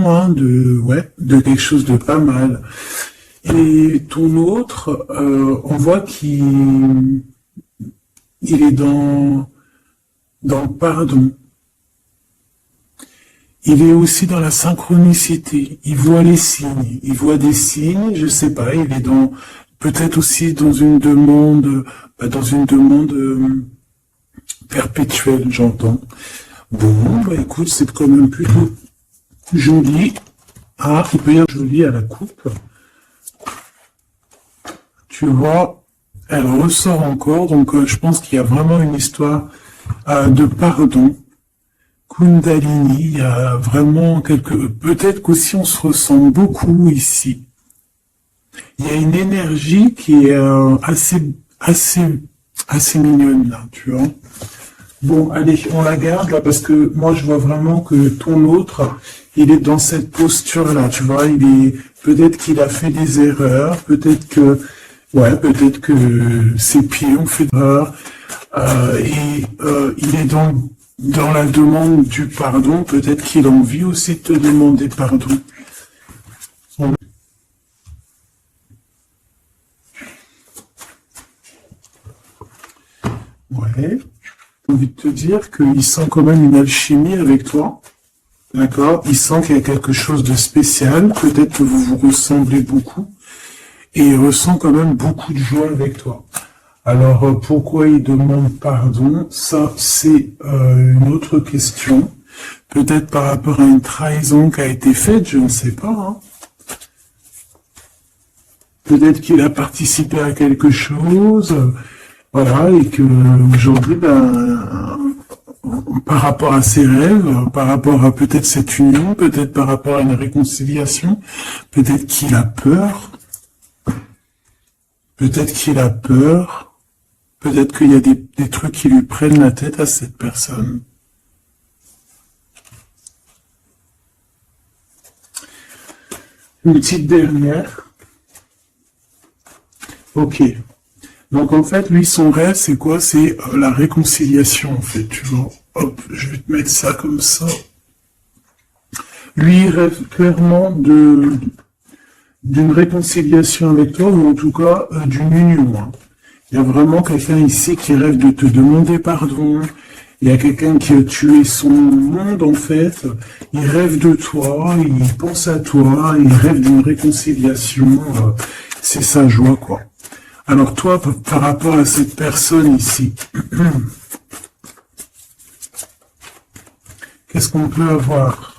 hein, de quelque chose de pas mal. Et ton autre, on voit qu'il est dans le pardon. Il est aussi dans la synchronicité. Il voit les signes. Il voit des signes, je sais pas, il est peut-être aussi dans une demande, perpétuelle, j'entends. Bon, écoute, c'est quand même plutôt joli. Ah, il peut y avoir joli à la coupe. Tu vois, elle ressort encore, donc je pense qu'il y a vraiment une histoire de pardon. Kundalini, il y a vraiment peut-être qu'aussi on se ressent beaucoup ici. Il y a une énergie qui est assez mignonne là, tu vois. Bon, allez, on la garde là parce que moi je vois vraiment que ton autre, il est dans cette posture là, tu vois. Peut-être qu'il a fait des erreurs, peut-être que ses pieds ont fait des erreurs il est dans la demande du pardon, peut-être qu'il a envie aussi de te demander pardon. Ouais. J'ai envie de te dire qu'il sent quand même une alchimie avec toi. D'accord? Il sent qu'il y a quelque chose de spécial. Peut-être que vous vous ressemblez beaucoup. Et il ressent quand même beaucoup de joie avec toi. Alors, pourquoi il demande pardon? Ça, c'est une autre question. Peut-être par rapport à une trahison qui a été faite, je ne sais pas. Hein. Peut-être qu'il a participé à quelque chose, voilà, et que aujourd'hui, par rapport à ses rêves, par rapport à peut-être cette union, peut-être par rapport à une réconciliation, peut-être qu'il a peur. Peut-être qu'il a peur. Peut-être qu'il y a des trucs qui lui prennent la tête à cette personne. Une petite dernière. Ok. Donc en fait, lui, son rêve, c'est quoi? C'est la réconciliation, en fait. Tu vois. Hop, je vais te mettre ça comme ça. Lui, il rêve clairement d'une réconciliation avec toi, ou en tout cas d'une union. Hein. Il y a vraiment quelqu'un ici qui rêve de te demander pardon. Il y a quelqu'un qui a tué son monde, en fait. Il rêve de toi, il pense à toi, il rêve d'une réconciliation. C'est sa joie, quoi. Alors toi, par rapport à cette personne ici, qu'est-ce qu'on peut avoir?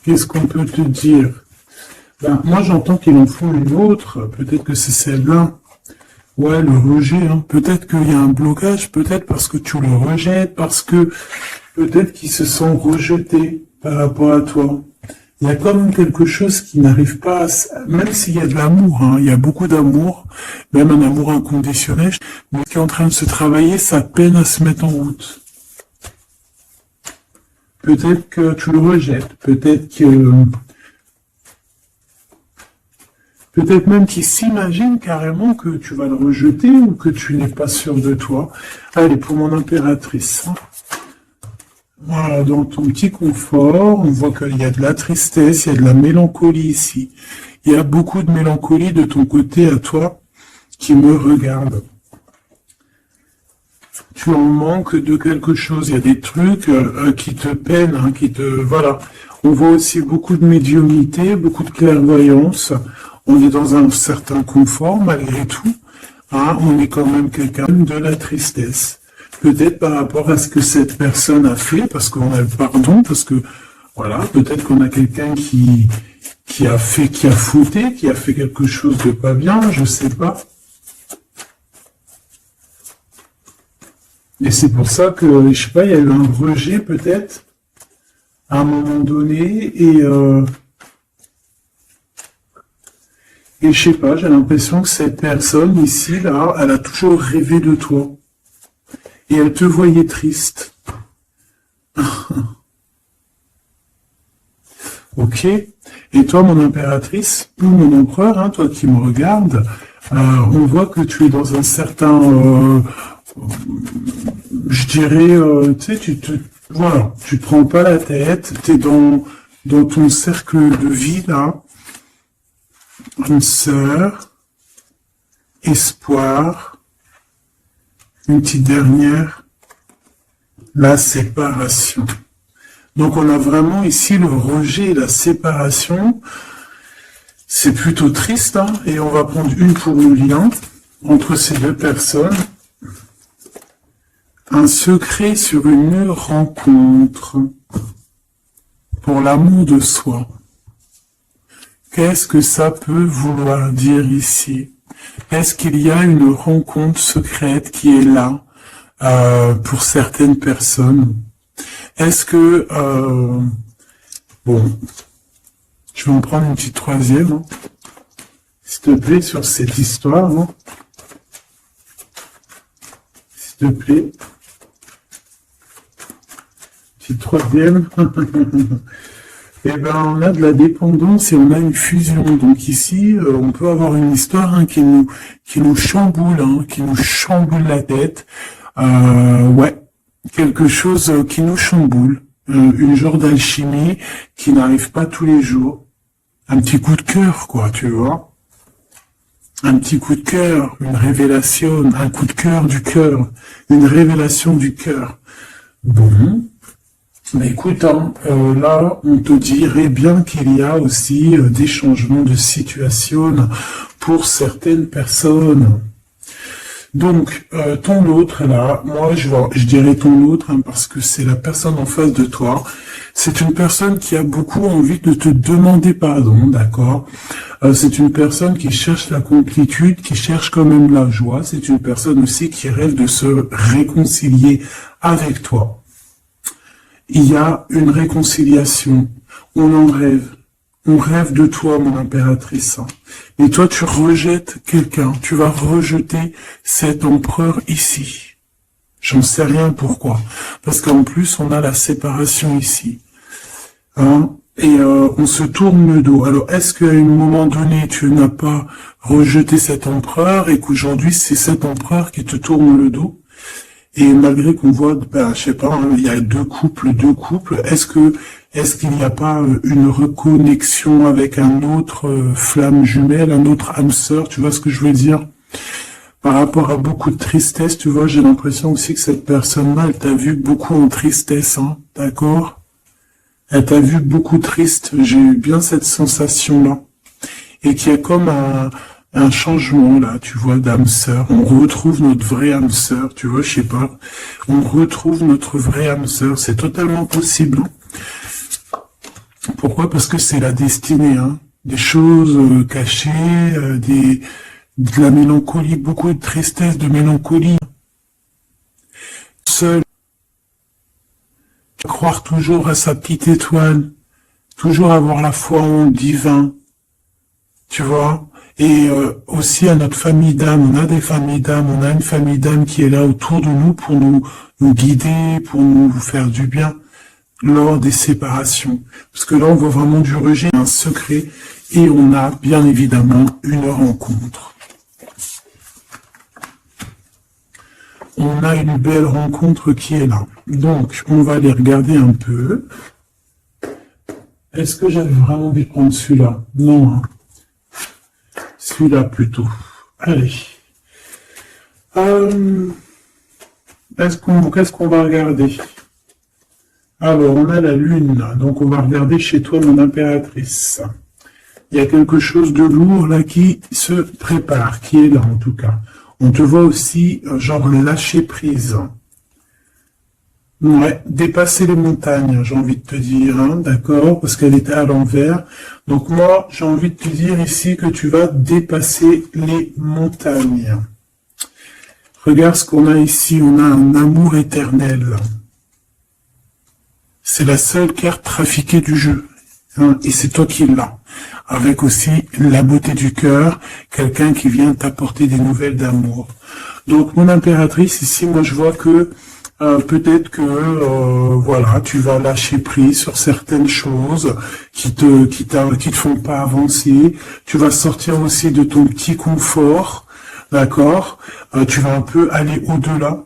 Qu'est-ce qu'on peut te dire? Moi, j'entends qu'il en faut une autre. Peut-être que c'est celle-là. Ouais, le rejet, hein. Peut-être qu'il y a un blocage, peut-être parce que tu le rejettes, parce que peut-être qu'ils se sont rejetés par rapport à toi. Il y a comme quelque chose qui n'arrive pas même s'il y a de l'amour, hein, il y a beaucoup d'amour, même un amour inconditionnel, mais qui est en train de se travailler, ça peine à se mettre en route. Peut-être que tu le rejettes, peut-être même qu'il s'imagine carrément que tu vas le rejeter ou que tu n'es pas sûr de toi. Allez, pour mon impératrice. Voilà, dans ton petit confort, on voit qu'il y a de la tristesse, il y a de la mélancolie ici. Il y a beaucoup de mélancolie de ton côté à toi qui me regarde. Tu en manques de quelque chose, il y a des trucs qui te peinent, hein, voilà. On voit aussi beaucoup de médiumnité, beaucoup de clairvoyance. On est dans un certain confort malgré tout. Hein, on est quand même quelqu'un de la tristesse. Peut-être par rapport à ce que cette personne a fait, parce qu'on a le pardon, parce que voilà, peut-être qu'on a quelqu'un qui a fauté, qui a fait quelque chose de pas bien, je sais pas. Et c'est pour ça que, je sais pas, il y a eu un rejet peut-être à un moment donné, et je sais pas, j'ai l'impression que cette personne ici, là, elle a toujours rêvé de toi. Et elle te voyait triste. Ok. Et toi, mon impératrice, ou mon empereur, hein, toi qui me regardes, on voit que tu es dans un certain... je dirais, tu sais, voilà, tu te prends pas la tête, t'es dans dans ton cercle de vie, là, une sœur, espoir, une petite dernière, la séparation. Donc on a vraiment ici le rejet et la séparation. C'est plutôt triste, hein, et on va prendre une pour le lien entre ces deux personnes. Un secret sur une rencontre pour l'amour de soi. Qu'est-ce que ça peut vouloir dire ici? Est-ce qu'il y a une rencontre secrète qui est là pour certaines personnes? Est-ce que... bon, je vais en prendre une petite troisième, hein, s'il te plaît, sur cette histoire. Hein. S'il te plaît. Petite troisième. Eh ben, on a de la dépendance et on a une fusion. Donc ici, on peut avoir une histoire hein, qui nous chamboule, hein, qui nous chamboule la tête. Ouais, quelque chose qui nous chamboule. Une genre d'alchimie qui n'arrive pas tous les jours. Un petit coup de cœur, quoi, tu vois. Un petit coup de cœur, une révélation, un coup de cœur du cœur, une révélation du cœur. Bon. Mais écoute, hein, là, on te dirait bien qu'il y a aussi des changements de situation pour certaines personnes. Donc, ton autre, là, moi, je dirais ton autre, hein, parce que c'est la personne en face de toi. C'est une personne qui a beaucoup envie de te demander pardon, d'accord? C'est une personne qui cherche la complétude, qui cherche quand même la joie. C'est une personne aussi qui rêve de se réconcilier avec toi. Il y a une réconciliation. On en rêve. On rêve de toi, mon impératrice. Et toi, tu rejettes quelqu'un. Tu vas rejeter cet empereur ici. J'en sais rien pourquoi. Parce qu'en plus, on a la séparation ici. Hein? Et on se tourne le dos. Alors, est-ce qu'à un moment donné, tu n'as pas rejeté cet empereur et qu'aujourd'hui, c'est cet empereur qui te tourne le dos? Et malgré qu'on voit, ben, je sais pas, hein, il y a deux couples, est-ce qu'il n'y a pas une reconnexion avec un autre flamme jumelle, un autre âme sœur, tu vois ce que je veux dire? Par rapport à beaucoup de tristesse, tu vois, j'ai l'impression aussi que cette personne-là, elle t'a vu beaucoup en tristesse, hein, d'accord? Elle t'a vu beaucoup triste, j'ai eu bien cette sensation-là. Et qu'il y a comme un changement là, tu vois, d'âme sœur. On retrouve notre vraie âme sœur, tu vois, je sais pas. On retrouve notre vraie âme sœur, c'est totalement possible. Pourquoi? Parce que c'est la destinée, hein. Des choses cachées, de la mélancolie, beaucoup de tristesse, de mélancolie. Seul, croire toujours à sa petite étoile, toujours avoir la foi en divin, tu vois. Et aussi à notre famille d'âme, on a des familles d'âme, on a une famille d'âme qui est là autour de nous pour nous guider, pour nous faire du bien lors des séparations. Parce que là, on voit vraiment du rejet, un secret, et on a bien évidemment une rencontre. On a une belle rencontre qui est là. Donc, on va aller regarder un peu. Est-ce que j'avais vraiment envie de prendre celui-là? Non, hein. Celui-là plutôt. Allez. Qu'est-ce qu'on va regarder? Alors, on a la lune, là. Donc on va regarder chez toi, mon impératrice. Il y a quelque chose de lourd là qui se prépare, qui est là en tout cas. On te voit aussi, genre, lâcher prise. Ouais, dépasser les montagnes, j'ai envie de te dire, hein, d'accord, parce qu'elle était à l'envers. Donc moi, j'ai envie de te dire ici que tu vas dépasser les montagnes. Regarde ce qu'on a ici, on a un amour éternel. C'est la seule carte trafiquée du jeu, hein, et c'est toi qui l'as. Avec aussi la beauté du cœur, quelqu'un qui vient t'apporter des nouvelles d'amour. Donc mon impératrice, ici, moi je vois que peut-être que voilà, tu vas lâcher prise sur certaines choses qui te font pas avancer. Tu vas sortir aussi de ton petit confort, d'accord. Tu vas un peu aller au-delà.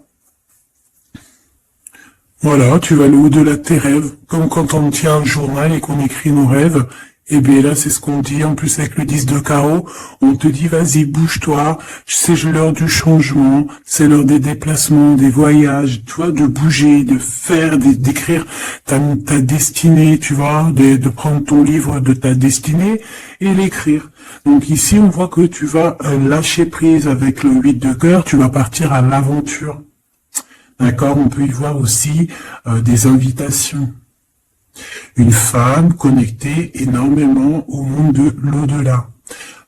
Voilà, tu vas aller au-delà de tes rêves, comme quand on tient un journal et qu'on écrit nos rêves. Et bien là, c'est ce qu'on dit. En plus, avec le 10 de carreau, on te dit, vas-y, bouge-toi. C'est l'heure du changement. C'est l'heure des déplacements, des voyages, tu vois, de bouger, de faire, d'écrire ta destinée, tu vois, de prendre ton livre de ta destinée et l'écrire. Donc ici, on voit que tu vas lâcher prise avec le 8 de cœur. Tu vas partir à l'aventure. D'accord, on peut y voir aussi des invitations. Une femme connectée énormément au monde de l'au-delà.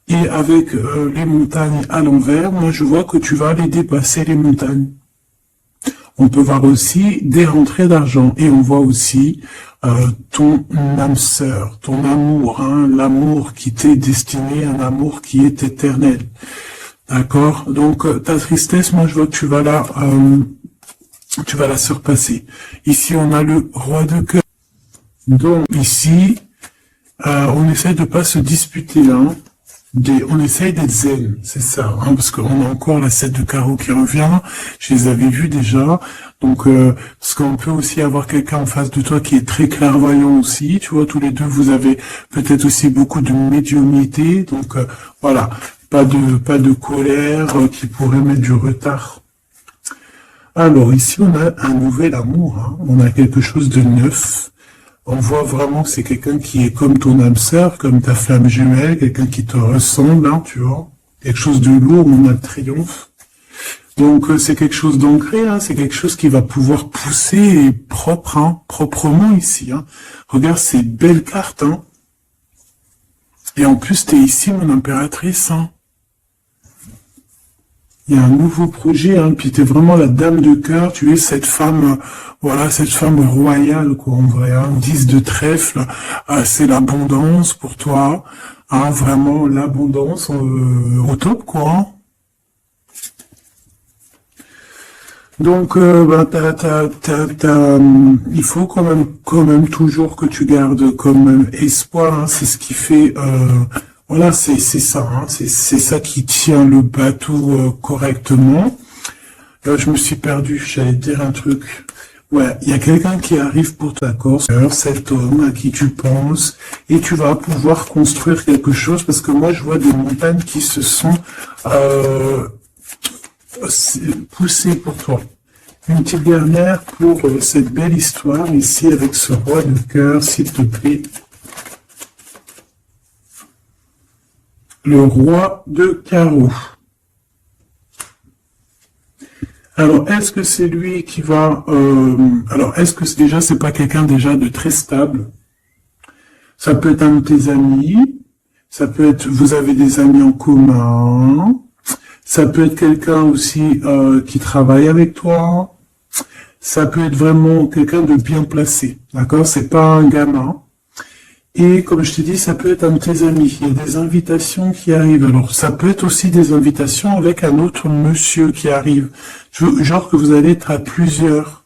Et avec les montagnes à l'envers, moi je vois que tu vas aller dépasser les montagnes. On peut voir aussi des rentrées d'argent et on voit aussi ton âme sœur, ton amour, hein, l'amour qui t'est destiné, un amour qui est éternel. D'accord. Donc ta tristesse, moi je vois que tu vas la surpasser. Ici on a le roi de cœur. Donc ici, on essaie de pas se disputer, hein. On essaye d'être zen, c'est ça, hein, parce qu'on a encore la 7 de carreau qui revient. Je les avais vus déjà. Donc, parce qu'on peut aussi avoir quelqu'un en face de toi qui est très clairvoyant aussi. Tu vois, tous les deux, vous avez peut-être aussi beaucoup de médiumnité. Donc, voilà, pas de colère qui pourrait mettre du retard. Alors ici, on a un nouvel amour, hein. On a quelque chose de neuf. On voit vraiment que c'est quelqu'un qui est comme ton âme sœur, comme ta flamme jumelle, quelqu'un qui te ressemble, hein, tu vois. Quelque chose de lourd, on a le triomphe. Donc c'est quelque chose d'ancré, hein, c'est quelque chose qui va pouvoir pousser et propre, hein, proprement ici. Hein. Regarde ces belles cartes, hein. Et en plus, t'es ici, mon impératrice, hein. Il y a un nouveau projet, hein, puis t'es vraiment la dame de cœur, tu es cette femme, voilà, cette femme royale, quoi, en vrai, hein, 10 de trèfle, c'est l'abondance pour toi, hein, vraiment l'abondance au top, quoi. Hein. Donc, il faut quand même toujours que tu gardes comme espoir, hein, c'est ce qui fait, voilà, c'est ça, hein, c'est ça qui tient le bateau correctement. Là, je me suis perdu, j'allais te dire un truc. Ouais, il y a quelqu'un qui arrive pour ta cause, cet homme à qui tu penses, et tu vas pouvoir construire quelque chose, parce que moi, je vois des montagnes qui se sont poussées pour toi. Une petite dernière pour cette belle histoire, ici, avec ce roi de cœur, s'il te plaît. Le roi de carreau. Alors, est-ce que c'est lui qui va... alors, est-ce que déjà, c'est pas quelqu'un déjà de très stable? Ça peut être un de tes amis. Ça peut être... Vous avez des amis en commun. Ça peut être quelqu'un aussi qui travaille avec toi. Ça peut être vraiment quelqu'un de bien placé. D'accord? C'est pas un gamin. Et comme je te dis, ça peut être un de tes amis. Il y a des invitations qui arrivent. Alors, ça peut être aussi des invitations avec un autre monsieur qui arrive. Genre que vous allez être à plusieurs.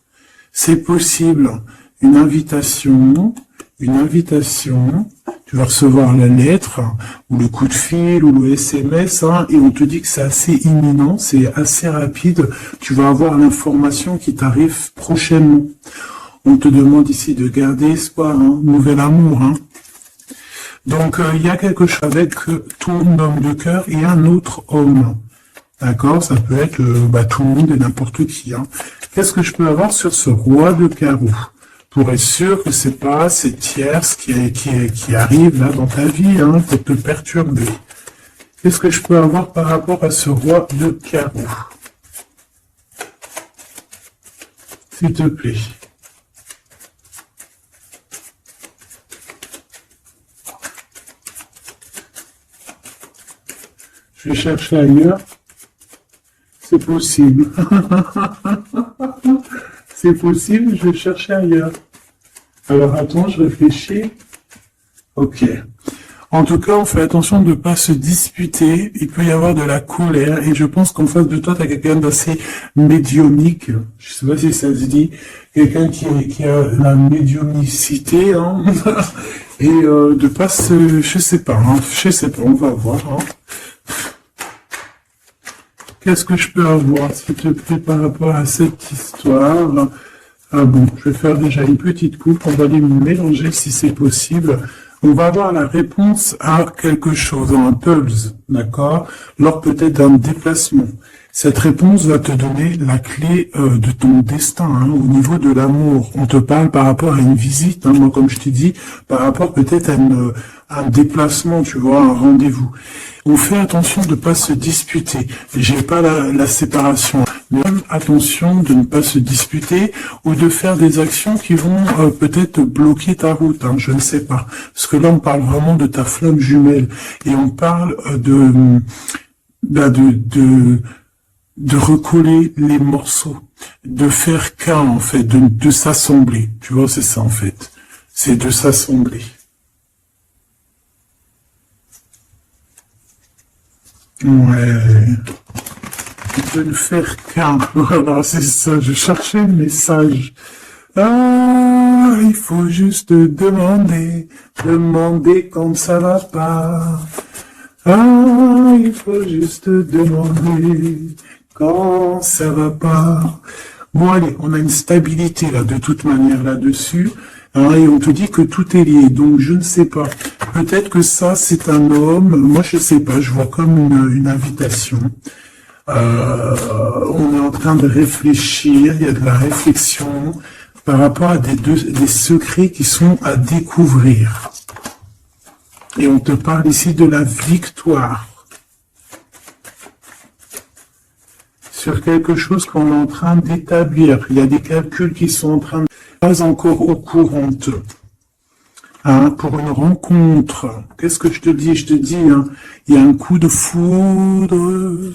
C'est possible. Une invitation. Tu vas recevoir la lettre, ou le coup de fil, ou le SMS, hein, et on te dit que c'est assez imminent, c'est assez rapide. Tu vas avoir l'information qui t'arrive prochainement. On te demande ici de garder espoir, hein, nouvel amour, hein. Donc, il y a quelque chose avec ton homme de cœur et un autre homme. D'accord? Ça peut être tout le monde et n'importe qui. Hein. Qu'est-ce que je peux avoir sur ce roi de carreau? Pour être sûr que c'est pas ces tierces qui arrivent là dans ta vie, hein, pour te perturber. Qu'est-ce que je peux avoir par rapport à ce roi de carreau? S'il te plaît. Je vais chercher ailleurs. C'est possible. C'est possible, je vais chercher ailleurs. Alors attends, je réfléchis. Ok. En tout cas, on fait attention de ne pas se disputer. Il peut y avoir de la colère. Et je pense qu'en face de toi, tu as quelqu'un d'assez médiumnique. Je sais pas si ça se dit. Quelqu'un qui a la médiumnicité. Hein. Et de pas se... Je sais pas, on va voir. Hein. Qu'est-ce que je peux avoir, s'il te plaît, par rapport à cette histoire? Ah bon, je vais faire déjà une petite coupe, on va les mélanger si c'est possible. On va avoir la réponse à quelque chose, un puzzle, d'accord? Lors peut-être d'un déplacement. Cette réponse va te donner la clé de ton destin, hein, au niveau de l'amour. On te parle par rapport à une visite, hein, moi comme je t'ai dit, par rapport peut-être à un déplacement, tu vois, un rendez-vous. On fait attention de ne pas se disputer. J'ai pas la séparation. Mais même attention de ne pas se disputer ou de faire des actions qui vont peut-être bloquer ta route, hein, je ne sais pas. Parce que là, on parle vraiment de ta flamme jumelle. Et on parle de recoller les morceaux, de faire qu'un en fait, de s'assembler. Tu vois, c'est ça en fait. C'est de s'assembler. Ouais. De ne faire qu'un. Voilà, c'est ça. Je cherchais le message. Ah, il faut juste demander quand ça va pas. Ah, il faut juste demander quand ça va pas. Bon, allez, on a une stabilité là, de toute manière là-dessus. Hein, et on te dit que tout est lié. Donc, je ne sais pas. Peut-être que ça, c'est un homme. Moi, je sais pas. Je vois comme une invitation. On est en train de réfléchir. Il y a de la réflexion par rapport à des secrets qui sont à découvrir. Et on te parle ici de la victoire sur quelque chose qu'on est en train d'établir. Il y a des calculs qui sont en train de pas encore au courant. Hein, pour une rencontre. Qu'est-ce que je te dis? Je te dis, hein, il y a un coup de foudre.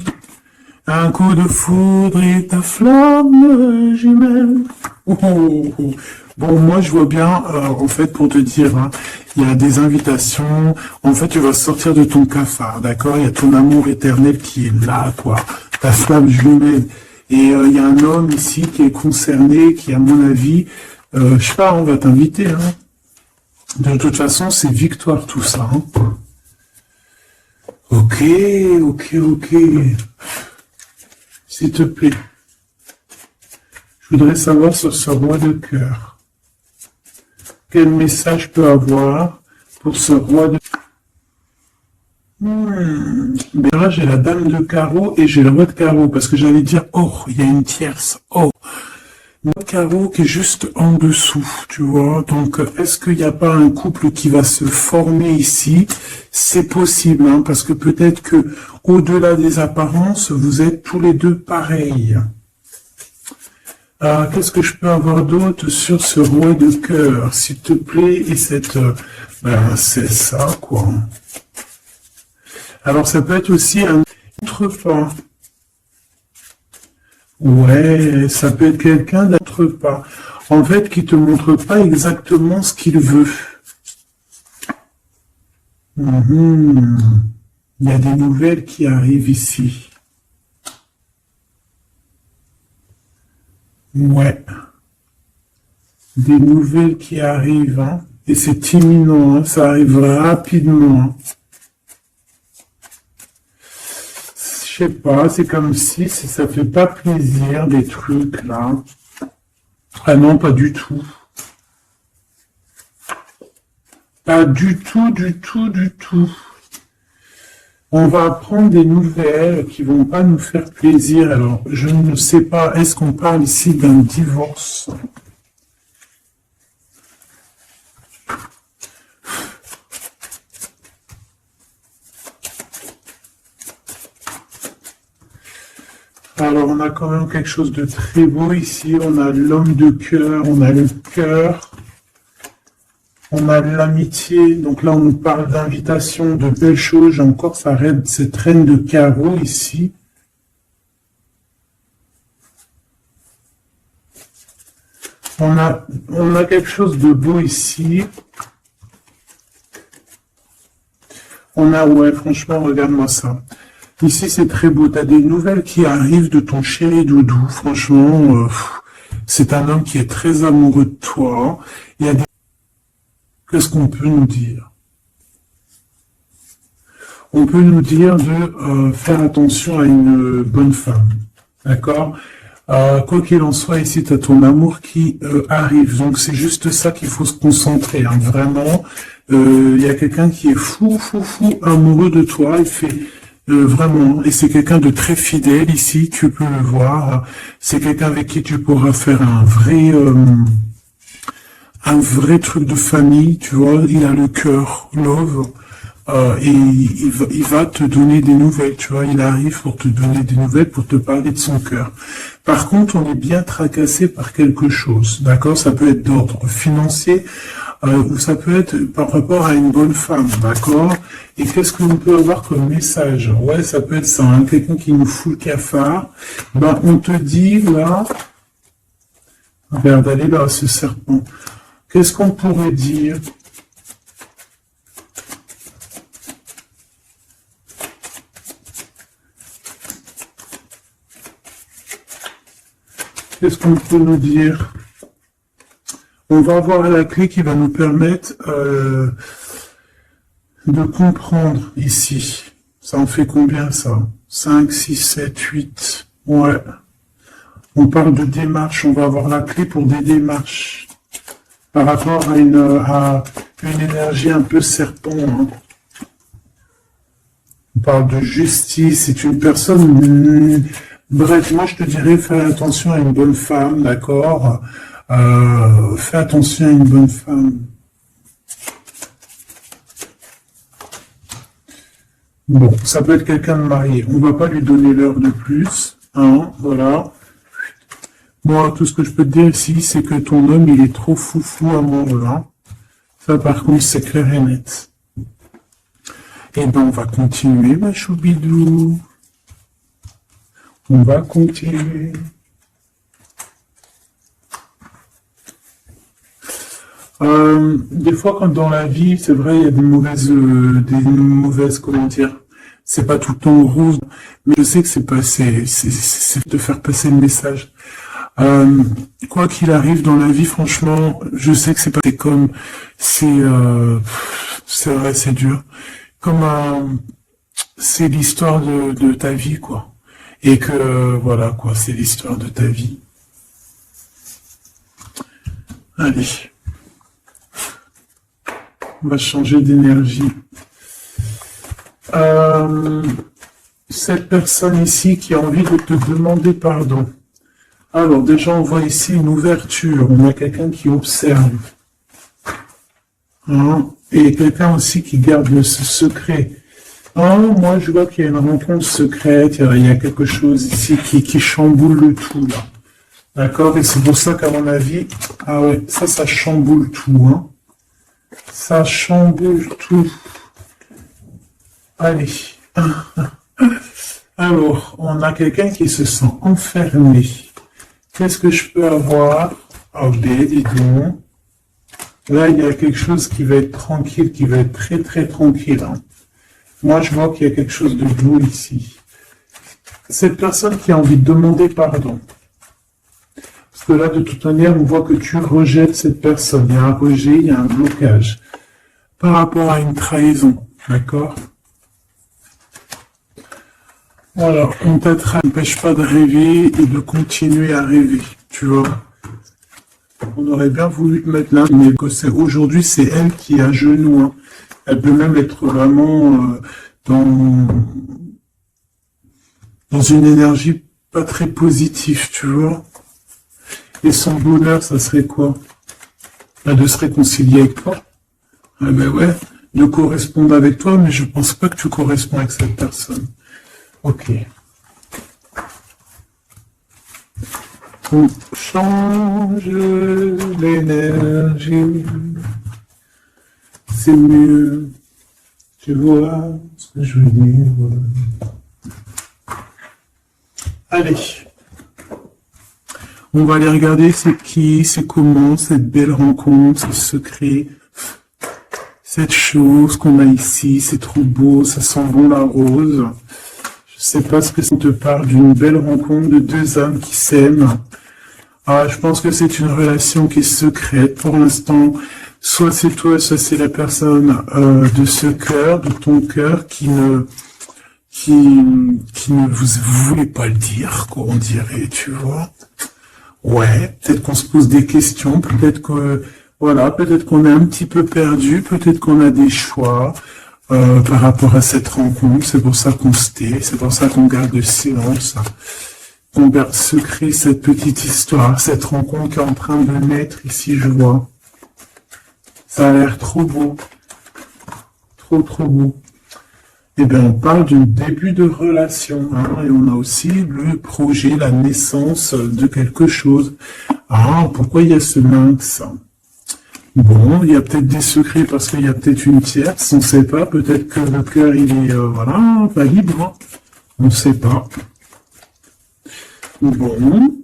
Un coup de foudre et ta flamme jumelle. Oh, oh, oh. Bon, moi, je vois bien, en fait, pour te dire, hein, il y a des invitations. En fait, tu vas sortir de ton cafard, d'accord? Il y a ton amour éternel qui est là, toi. Ta flamme jumelle. Et il y a un homme ici qui est concerné, qui, à mon avis, je sais pas, on va t'inviter, hein. De toute façon, c'est victoire tout ça, hein. Ok. S'il te plaît. Je voudrais savoir sur ce roi de cœur. Quel message je peux avoir pour ce roi de cœur? Mais là, j'ai la dame de carreau et j'ai le roi de carreau. Parce que j'allais dire, oh, il y a une tierce. Oh, le carreau qui est juste en dessous, tu vois. Donc, est-ce qu'il n'y a pas un couple qui va se former ici? C'est possible, hein, parce que peut-être que au-delà des apparences, vous êtes tous les deux pareils. Qu'est-ce que je peux avoir d'autre sur ce roi de cœur, s'il te plaît? Et cette, c'est ça, quoi. Alors, ça peut être aussi un autre pas. Ouais, ça peut être quelqu'un d'autre pas. En fait, qui te montre pas exactement ce qu'il veut. Il y a des nouvelles qui arrivent ici. Ouais. Des nouvelles qui arrivent, hein. Et c'est imminent, hein. Ça arrive rapidement, hein. Je sais pas, c'est comme si ça fait pas plaisir, des trucs, là. Ah non, pas du tout. Pas du tout. On va apprendre des nouvelles qui vont pas nous faire plaisir. Alors, je ne sais pas, est-ce qu'on parle ici d'un divorce? Alors, on a quand même quelque chose de très beau ici. On a l'homme de cœur, on a le cœur, on a l'amitié. Donc là, on nous parle d'invitation, de belles choses. J'ai encore cette reine de carreau ici. On a quelque chose de beau ici. Ouais, franchement, regarde-moi ça. Ici, c'est très beau. Tu as des nouvelles qui arrivent de ton chéri doudou. Franchement, c'est un homme qui est très amoureux de toi. Il y a des... Qu'est-ce qu'on peut nous dire? On peut nous dire de faire attention à une bonne femme. D'accord? Quoi qu'il en soit, ici, tu as ton amour qui arrive. Donc, c'est juste ça qu'il faut se concentrer. Hein. Vraiment, il y a quelqu'un qui est fou, fou, fou amoureux de toi. Il fait vraiment, et c'est quelqu'un de très fidèle ici. Tu peux le voir. C'est quelqu'un avec qui tu pourras faire un vrai truc de famille. Tu vois, il a le cœur, love. Et il va te donner des nouvelles, tu vois, il arrive pour te donner des nouvelles, pour te parler de son cœur. Par contre, on est bien tracassé par quelque chose, d'accord? Ça peut être d'ordre financier, ou ça peut être par rapport à une bonne femme, d'accord? Et qu'est-ce qu'on peut avoir comme message? Ouais, ça peut être ça, hein, quelqu'un qui nous fout le cafard. Ben, on te dit, là, regarde, allez là, ce serpent. Qu'est-ce qu'on pourrait dire? Qu'est-ce qu'on peut nous dire? On va avoir la clé qui va nous permettre de comprendre ici. Ça en fait combien ça? 5, 6, 7, 8. Ouais. On parle de démarche. On va avoir la clé pour des démarches. Par rapport à une énergie un peu serpent. Hein. On parle de justice. C'est une personne... Bref, moi je te dirais, fais attention à une bonne femme, d'accord? Fais attention à une bonne femme. Bon, ça peut être quelqu'un de marié. On va pas lui donner l'heure de plus, hein, voilà. Moi, tout ce que je peux te dire ici, c'est que ton homme, il est trop foufou amoureux, hein. Ça, par contre, c'est clair et net. Et ben, on va continuer, ma choubidou. On va continuer. Des fois, quand dans la vie, c'est vrai, il y a des mauvaises, comment dire, c'est pas tout le temps rose, mais je sais que c'est de faire passer le message. Quoi qu'il arrive dans la vie, franchement, je sais que c'est pas comme, c'est vrai, c'est dur. C'est l'histoire de ta vie, quoi. Et que, voilà, quoi, c'est l'histoire de ta vie. Allez. On va changer d'énergie. Cette personne ici qui a envie de te demander pardon. Alors, déjà, on voit ici une ouverture. On a quelqu'un qui observe. Hein? Et quelqu'un aussi qui garde ce secret. Moi, je vois qu'il y a une rencontre secrète, il y a quelque chose ici qui chamboule le tout, là. D'accord? Et c'est pour ça qu'à mon avis, ah ouais, ça chamboule tout, hein. Ça chamboule tout. Allez. Alors, on a quelqu'un qui se sent enfermé. Qu'est-ce que je peux avoir? Ah, dis donc. Là, il y a quelque chose qui va être tranquille, qui va être très, très tranquille, hein. Moi, je vois qu'il y a quelque chose de beau ici. Cette personne qui a envie de demander pardon. Parce que là, de toute manière, on voit que tu rejettes cette personne. Il y a un rejet, il y a un blocage. Par rapport à une trahison. D'accord? Alors, on t'empêche pas de rêver et de continuer à rêver. Tu vois? On aurait bien voulu te mettre là, mais aujourd'hui, c'est elle qui est à genoux. Hein. Elle peut même être vraiment dans une énergie pas très positive, tu vois. Et son bonheur, ça serait quoi? De se réconcilier avec toi. Ah ben ouais, de correspondre avec toi, mais je pense pas que tu corresponds avec cette personne. Ok. On change l'énergie. C'est mieux. Tu vois ce que je veux dire. Allez. On va aller regarder c'est qui, c'est comment, cette belle rencontre, ce secret, cette chose qu'on a ici, c'est trop beau, ça sent bon la rose. Je sais pas ce que ça te parle d'une belle rencontre de deux âmes qui s'aiment. Ah, je pense que c'est une relation qui est secrète pour l'instant. Soit c'est toi, soit c'est la personne de ce cœur, de ton cœur, qui qui ne vous voulez pas le dire, quoi, on dirait, tu vois. Ouais, peut-être qu'on se pose des questions, peut-être que, voilà, peut-être qu'on est un petit peu perdu, peut-être qu'on a des choix par rapport à cette rencontre. C'est pour ça qu'on se tait, c'est pour ça qu'on garde le silence, qu'on garde secret cette petite histoire, cette rencontre qui est en train de naître ici, je vois. Ça a l'air trop beau, trop beau. Eh bien, on parle du début de relation, hein, et on a aussi le projet, la naissance de quelque chose. Ah, pourquoi il y a ce lynx? Bon, il y a peut-être des secrets parce qu'il y a peut-être une tierce, on ne sait pas. Peut-être que le cœur, il est, voilà, pas libre, hein. On ne sait pas. Bon.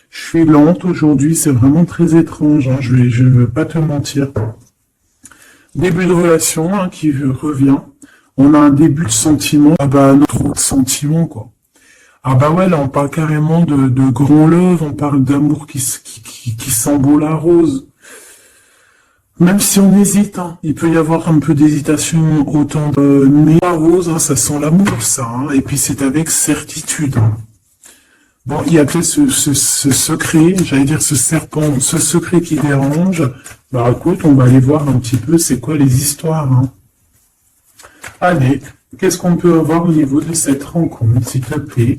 Je suis lente aujourd'hui, c'est vraiment très étrange, hein, je ne veux pas te mentir. Début de relation, hein, qui revient. On a un début de sentiment. Ah bah, trop de sentiments, quoi. Ah bah ouais, là, on parle carrément de grand love, on parle d'amour qui sent beau la rose. Même si on hésite, hein, il peut y avoir un peu d'hésitation autant mais la rose, hein, ça sent l'amour, ça, hein, et puis c'est avec certitude, hein. Bon, il y a peut-être ce secret, j'allais dire ce serpent, ce secret qui dérange. Bah écoute, on va aller voir un petit peu c'est quoi les histoires, hein. Allez, qu'est-ce qu'on peut avoir au niveau de cette rencontre, s'il te plaît?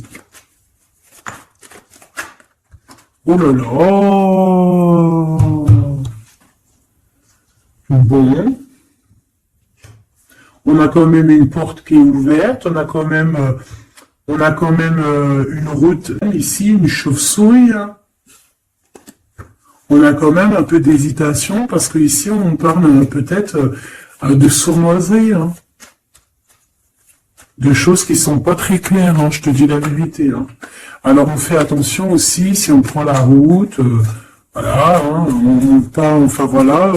Oh là là! Bon. On a quand même une porte qui est ouverte, on a quand même une route ici, une chauve-souris, hein. On a quand même un peu d'hésitation parce que ici on parle peut-être de sournoiserie, hein. De choses qui sont pas très claires, hein, je te dis la vérité, hein. Alors on fait attention aussi si on prend la route, voilà, hein, on part, enfin voilà,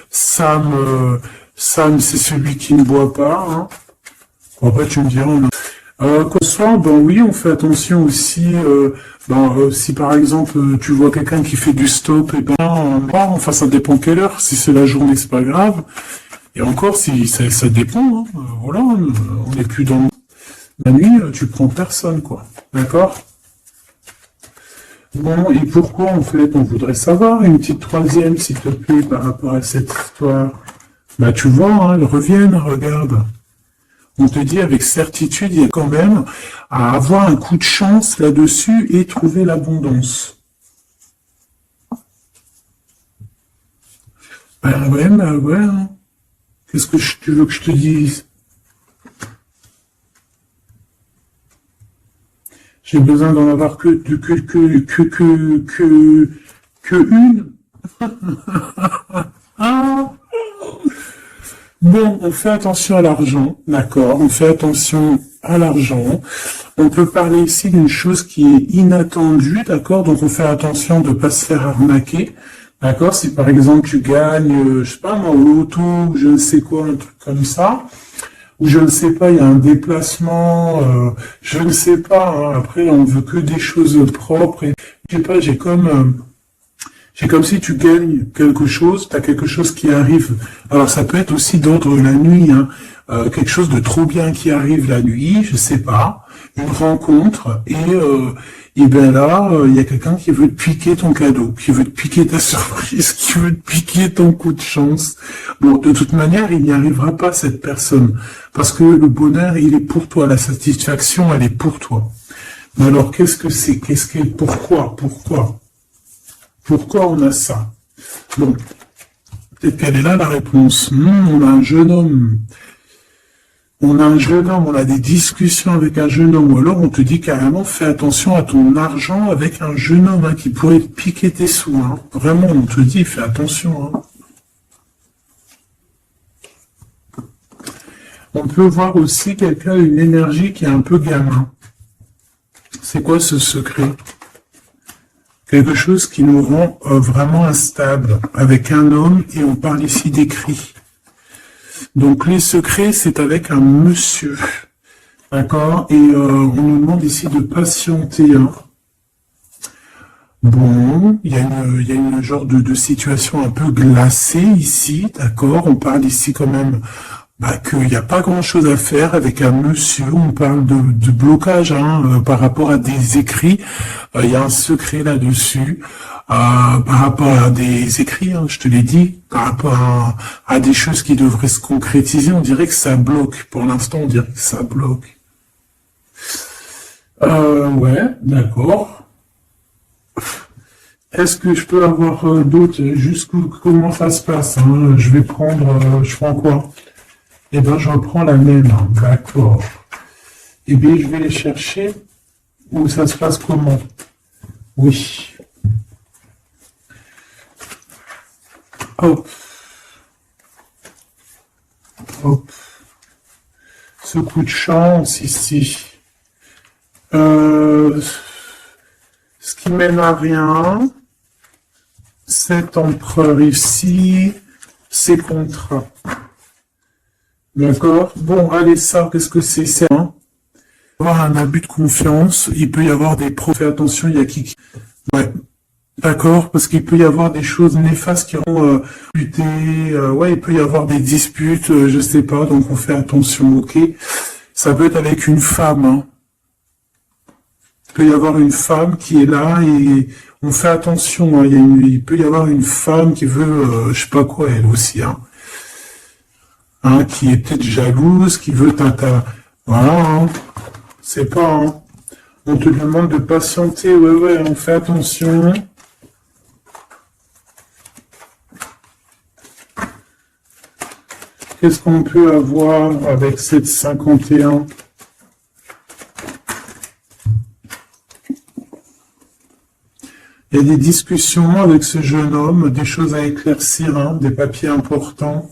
Sam, c'est celui qui ne boit pas, hein. Après tu me diras, qu'au soir, ben oui, on fait attention aussi, si par exemple tu vois quelqu'un qui fait du stop, et ben enfin ça dépend quelle heure, si c'est la journée c'est pas grave, et encore si ça dépend, hein, voilà, on n'est plus dans la nuit, tu prends personne, quoi, d'accord? Bon, et pourquoi en fait on voudrait savoir une petite troisième, s'il te plaît, par rapport à cette histoire? Bah tu vois, hein, elles reviennent, regarde. On te dit avec certitude, il y a quand même à avoir un coup de chance là-dessus et trouver l'abondance. Bah ouais, hein. Qu'est-ce que tu veux que je te dise? J'ai besoin d'en avoir que une. Ah. Bon, on fait attention à l'argent, d'accord, on fait attention à l'argent. On peut parler ici d'une chose qui est inattendue, d'accord, donc on fait attention de ne pas se faire arnaquer, d'accord, si par exemple tu gagnes, je sais pas moi, au loto, ou je ne sais quoi, un truc comme ça, ou je ne sais pas, il y a un déplacement, je ne sais pas, hein, après on veut que des choses propres, et je sais pas, c'est comme si tu gagnes quelque chose, tu as quelque chose qui arrive. Alors ça peut être aussi d'ordre la nuit, hein, quelque chose de trop bien qui arrive la nuit, je sais pas, une rencontre, et bien là, il y a quelqu'un qui veut te piquer ton cadeau, qui veut te piquer ta surprise, qui veut te piquer ton coup de chance. Bon, de toute manière, il n'y arrivera pas cette personne, parce que le bonheur, il est pour toi, la satisfaction, elle est pour toi. Mais alors, qu'est-ce que c'est? Pourquoi on a ça? Bon, peut-être qu'elle est là la réponse. On a un jeune homme. On a des discussions avec un jeune homme, ou alors on te dit carrément, fais attention à ton argent avec un jeune homme, hein, qui pourrait te piquer tes sous, hein. Vraiment, on te dit, fais attention, hein. On peut voir aussi quelqu'un, une énergie qui est un peu gamin. C'est quoi ce secret? Quelque chose qui nous rend vraiment instable, avec un homme, et on parle ici des cris. Donc les secrets, c'est avec un monsieur, d'accord, et on nous demande ici de patienter, hein. Bon, il y a une genre de situation un peu glacée ici, d'accord? On parle ici quand même qu'il n'y a pas grand-chose à faire avec un monsieur. On parle de blocage par rapport à des écrits. Il y a un secret là-dessus. Par rapport à des écrits, je te l'ai dit, par rapport à des choses qui devraient se concrétiser, on dirait que ça bloque. Pour l'instant, on dirait que ça bloque. Ouais, d'accord. Est-ce que je peux avoir d'autres, comment ça se passe, hein? Je vais prendre, je prends quoi? Eh ben, je reprends la même, hein. D'accord. Eh bien, je vais les chercher. Où ça se passe comment? Oui. Hop. Hop. Ce coup de chance ici. Ce qui mène à rien. Cet empereur ici. Ces contrats. D'accord? Bon, allez, ça, qu'est-ce que c'est? C'est avoir un abus de confiance. Il peut y avoir des fais attention, il y a qui... Ouais. D'accord? Parce qu'il peut y avoir des choses néfastes qui ont ouais, il peut y avoir des disputes, je sais pas, donc on fait attention, ok? Ça peut être avec une femme, hein. Il peut y avoir une femme qui est là et on fait attention, hein. Il peut y avoir une femme qui veut, je sais pas quoi, elle aussi, hein. Qui est peut-être jalouse, qui veut voilà, hein. C'est pas, hein. On te demande de patienter, ouais, on fait attention. Qu'est-ce qu'on peut avoir avec cette 51? Il y a des discussions avec ce jeune homme, des choses à éclaircir, hein, des papiers importants.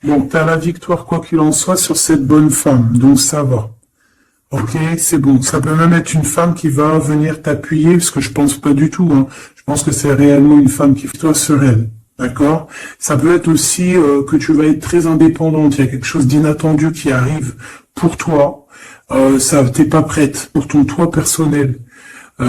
Bon, tu as la victoire quoi qu'il en soit sur cette bonne femme, donc ça va. Ok, c'est bon. Ça peut même être une femme qui va venir t'appuyer, parce que je pense pas du tout, hein. Je pense que c'est réellement une femme qui fait toi sur elle. D'accord? Ça peut être aussi que tu vas être très indépendante. Il y a quelque chose d'inattendu qui arrive pour toi. T'es pas prête pour ton toi personnel.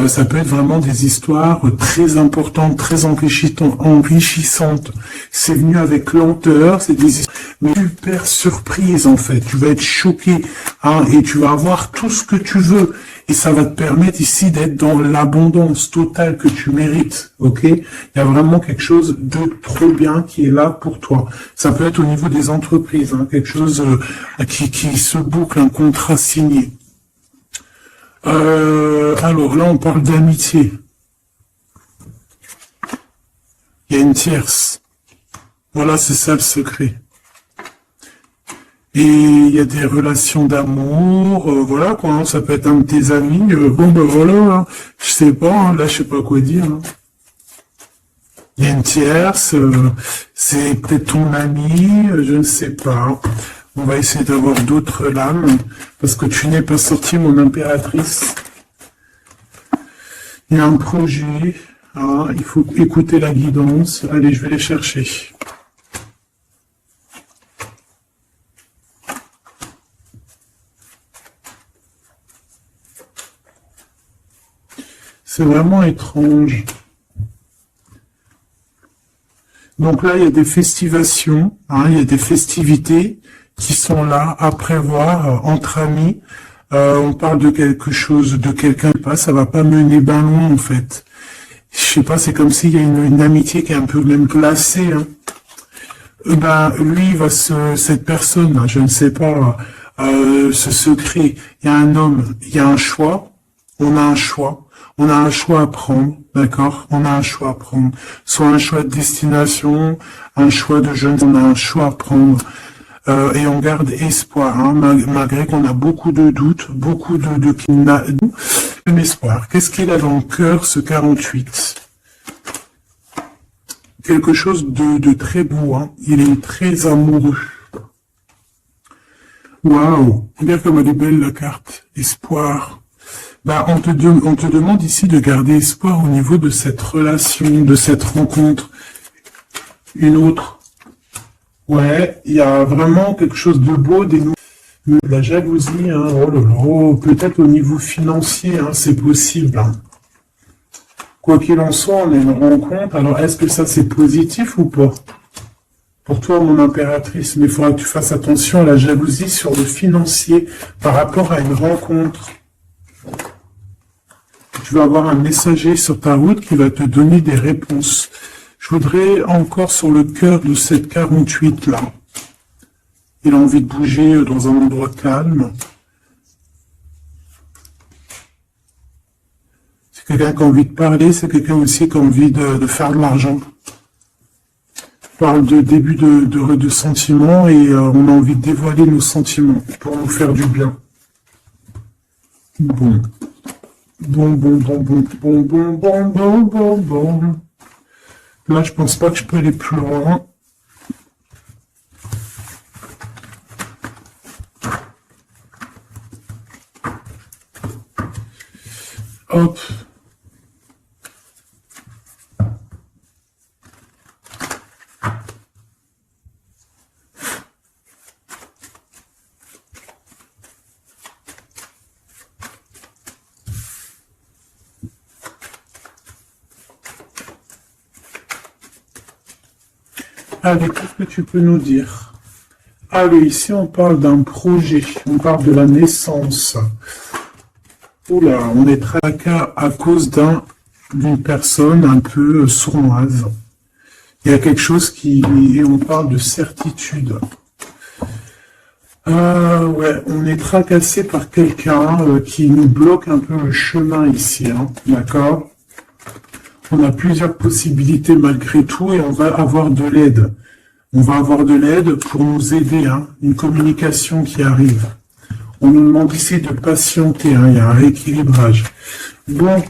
Ça peut être vraiment des histoires très importantes, très enrichissantes. C'est venu avec lenteur, c'est des histoires mais super surprises en fait. Tu vas être choqué, hein, et tu vas avoir tout ce que tu veux. Et ça va te permettre ici d'être dans l'abondance totale que tu mérites. Ok? Il y a vraiment quelque chose de trop bien qui est là pour toi. Ça peut être au niveau des entreprises, hein, quelque chose qui se boucle, un contrat signé. Alors là, on parle d'amitié. Il y a une tierce. Voilà, c'est ça le secret. Et il y a des relations d'amour, voilà quoi, hein, ça peut être un de tes amis. Bon ben voilà, hein, je sais pas, hein, là je sais pas quoi dire. Hein. Il y a une tierce, c'est peut-être ton ami, je ne sais pas. On va essayer d'avoir d'autres lames, parce que tu n'es pas sorti, mon impératrice. Il y a un projet, hein, il faut écouter la guidance. Allez, je vais les chercher. C'est vraiment étrange. Donc là, il y a des festivations, hein, il y a des festivités qui sont là à prévoir entre amis. On parle de quelque chose, de quelqu'un, ça va pas mener ben loin en fait. Je sais pas, c'est comme s'il y a une amitié qui est un peu même glacée. Hein. Ben lui, cette personne, là, je ne sais pas, ce secret. Il y a un homme, il y a un choix. On a un choix. On a un choix à prendre, d'accord? On a un choix à prendre. Soit un choix de destination, un choix de jeune, on a un choix à prendre. Et on garde espoir, hein, malgré qu'on a beaucoup de doutes, beaucoup de espoir. Qu'est-ce qu'il a dans le cœur, ce 48? Quelque chose de très beau, hein. Il est très amoureux. Waouh! Regarde comme elle est belle, la carte. Espoir. Bah, on te demande ici de garder espoir au niveau de cette relation, de cette rencontre. Une autre. Ouais, il y a vraiment quelque chose de beau, La jalousie, hein, oh là là, peut-être au niveau financier, hein, c'est possible. Hein. Quoi qu'il en soit, on a une rencontre. Alors, est-ce que ça, c'est positif ou pas? Pour toi, mon impératrice, mais il faudra que tu fasses attention à la jalousie sur le financier par rapport à une rencontre. Tu vas avoir un messager sur ta route qui va te donner des réponses. Je voudrais encore sur le cœur de cette 48-là. Il a envie de bouger dans un endroit calme. C'est quelqu'un qui a envie de parler, c'est quelqu'un aussi qui a envie de faire de l'argent. On parle de début de sentiments et on a envie de dévoiler nos sentiments pour nous faire du bien. Bon. Bon. Là, je pense pas que je peux aller plus loin. Hop. Allez, qu'est-ce que tu peux nous dire? Allez, ici on parle d'un projet, on parle de la naissance. Oula, on est tracas à cause d'une personne un peu sournoise. Il y a quelque chose et on parle de certitude. Ouais, on est tracassé par quelqu'un qui nous bloque un peu le chemin ici, hein, d'accord? On a plusieurs possibilités malgré tout et on va avoir de l'aide. On va avoir de l'aide pour nous aider, hein, une communication qui arrive. On nous demande ici de patienter, hein, il y a un rééquilibrage. Bon,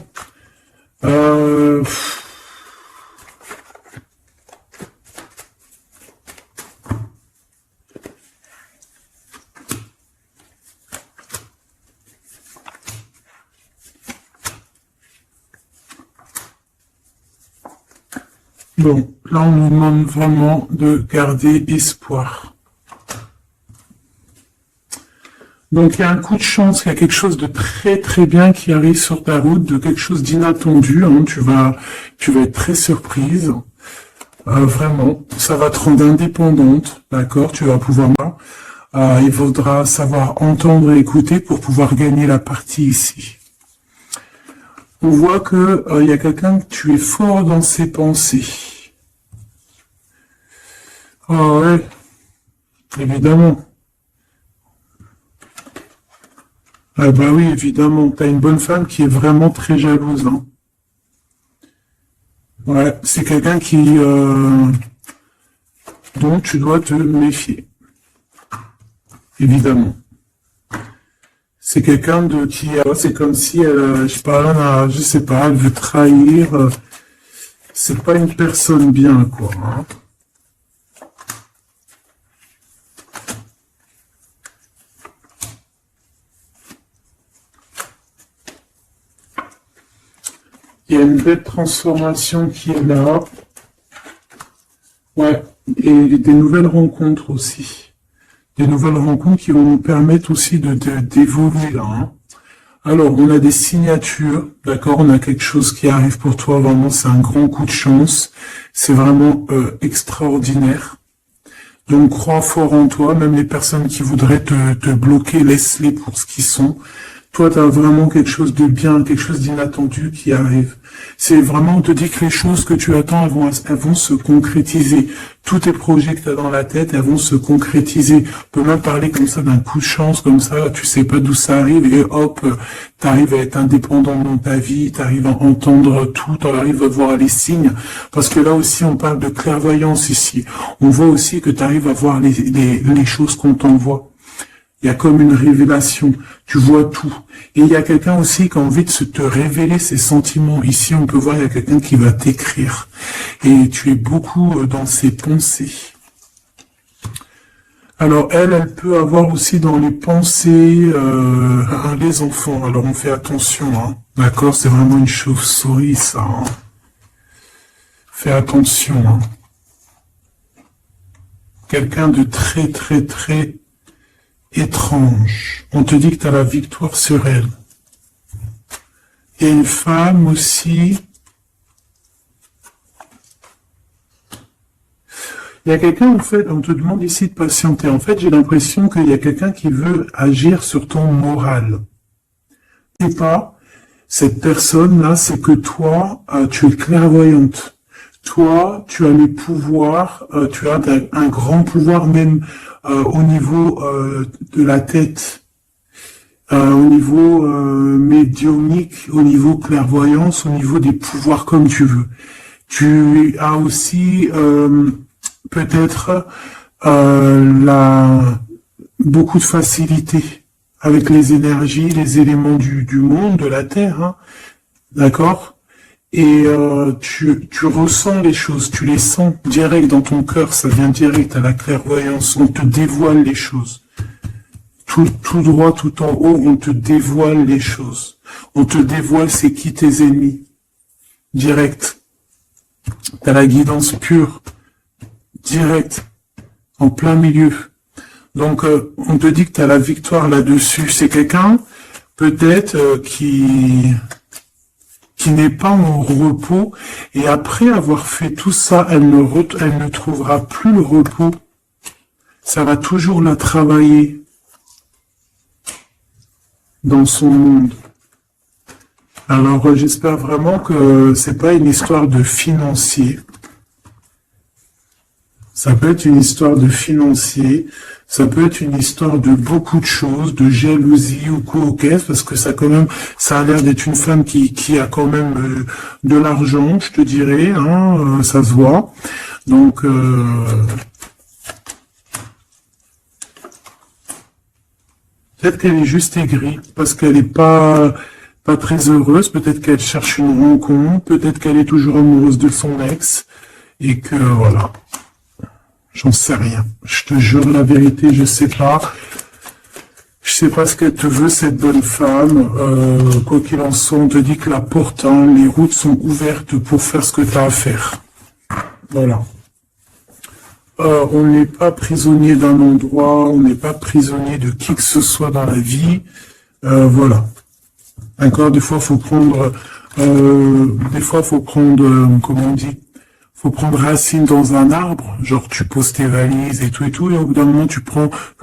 bon, là on nous demande vraiment de garder espoir. Donc il y a un coup de chance, il y a quelque chose de très très bien qui arrive sur ta route, de quelque chose d'inattendu, hein, tu vas être très surprise. Vraiment, ça va te rendre indépendante, d'accord, tu vas pouvoir... il faudra savoir entendre et écouter pour pouvoir gagner la partie ici. On voit que il y a quelqu'un que tu es fort dans ses pensées. Ah ouais, évidemment. Ah bah oui, évidemment. T'as une bonne femme qui est vraiment très jalouse. Hein. Ouais, c'est quelqu'un dont tu dois te méfier. Évidemment. C'est quelqu'un c'est comme si elle, je sais pas, elle veut trahir. C'est pas une personne bien, quoi. Hein. Il y a une belle transformation qui est là. Ouais, et des nouvelles rencontres aussi. Des nouvelles rencontres qui vont nous permettre aussi d'évoluer là. Hein. Alors, on a des signatures, d'accord, on a quelque chose qui arrive pour toi, vraiment, c'est un grand coup de chance. C'est vraiment extraordinaire. Donc, crois fort en toi, même les personnes qui voudraient te bloquer, laisse-les pour ce qu'ils sont. Toi, tu as vraiment quelque chose de bien, quelque chose d'inattendu qui arrive. C'est vraiment, on te dit que les choses que tu attends, elles vont se concrétiser. Tous tes projets que tu as dans la tête, elles vont se concrétiser. On peut même parler comme ça d'un coup de chance, comme ça, tu sais pas d'où ça arrive, et hop, tu arrives à être indépendant dans ta vie, tu arrives à entendre tout, tu arrives à voir les signes. Parce que là aussi, on parle de clairvoyance ici. On voit aussi que tu arrives à voir les choses qu'on t'envoie. Il y a comme une révélation, tu vois tout. Et il y a quelqu'un aussi qui a envie de te révéler ses sentiments. Ici, on peut voir, il y a quelqu'un qui va t'écrire. Et tu es beaucoup dans ses pensées. Alors, elle peut avoir aussi dans les pensées les enfants. Alors, on fait attention, hein. D'accord, c'est vraiment une chauve-souris, ça. Hein. Fais attention, hein. Quelqu'un de très, très, très étrange. On te dit que tu as la victoire sur elle. Il y a une femme aussi. Il y a quelqu'un, en fait, on te demande ici de patienter. En fait, j'ai l'impression qu'il y a quelqu'un qui veut agir sur ton moral. C'est pas cette personne-là, c'est que toi, tu es clairvoyante. Toi, tu as les pouvoirs, tu as un grand pouvoir même au niveau de la tête, au niveau médiumnique, au niveau clairvoyance, au niveau des pouvoirs comme tu veux. Tu as aussi peut-être beaucoup de facilité avec les énergies, les éléments du monde, de la Terre, hein, d'accord? Et tu ressens les choses, tu les sens direct dans ton cœur, ça vient direct à la clairvoyance, on te dévoile les choses. Tout droit, tout en haut, on te dévoile les choses. On te dévoile c'est qui tes ennemis. Direct. T'as la guidance pure. Direct. En plein milieu. Donc, on te dit que tu as la victoire là-dessus. C'est quelqu'un, peut-être, qui n'est pas en repos. Et après avoir fait tout ça, elle ne trouvera plus le repos. Ça va toujours la travailler dans son monde. Alors, j'espère vraiment que c'est pas une histoire de financier. Ça peut être une histoire de financier, ça peut être une histoire de beaucoup de choses, de jalousie ou quoi au caisse, parce que ça quand même, ça a l'air d'être une femme qui a quand même de l'argent, je te dirais, hein, ça se voit. Donc, peut-être qu'elle est juste aigrie, parce qu'elle est pas très heureuse, peut-être qu'elle cherche une rencontre, peut-être qu'elle est toujours amoureuse de son ex, et que voilà. J'en sais rien. Je te jure la vérité, je sais pas. Je sais pas ce qu'elle te veut, cette bonne femme. Quoi qu'il en soit, on te dit que la porte, hein, les routes sont ouvertes pour faire ce que tu as à faire. Voilà. On n'est pas prisonnier d'un endroit, on n'est pas prisonnier de qui que ce soit dans la vie. Voilà. D'accord, des fois, faut prendre, comment on dit, faut prendre racine dans un arbre, genre tu poses tes valises et tout, et au bout d'un moment tu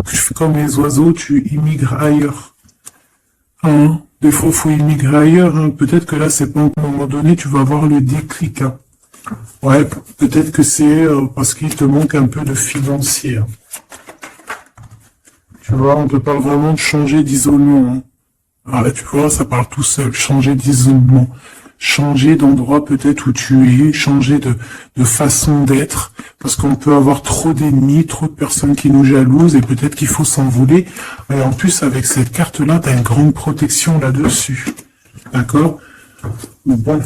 fais comme les oiseaux, tu immigres ailleurs. Hein, des fois faut immigrer ailleurs, hein. Peut-être que là c'est pas à un moment donné, tu vas avoir le déclic. Hein. Ouais, peut-être que c'est parce qu'il te manque un peu de financier. Hein. Tu vois, on te parle vraiment de changer d'isolement. Hein. Ah, là, tu vois, ça parle tout seul, changer d'isolement. Changer d'endroit peut-être où tu es, changer de façon d'être, parce qu'on peut avoir trop d'ennemis, trop de personnes qui nous jalousent, et peut-être qu'il faut s'envoler. Et en plus, avec cette carte-là, tu as une grande protection là-dessus. D'accord? Bon.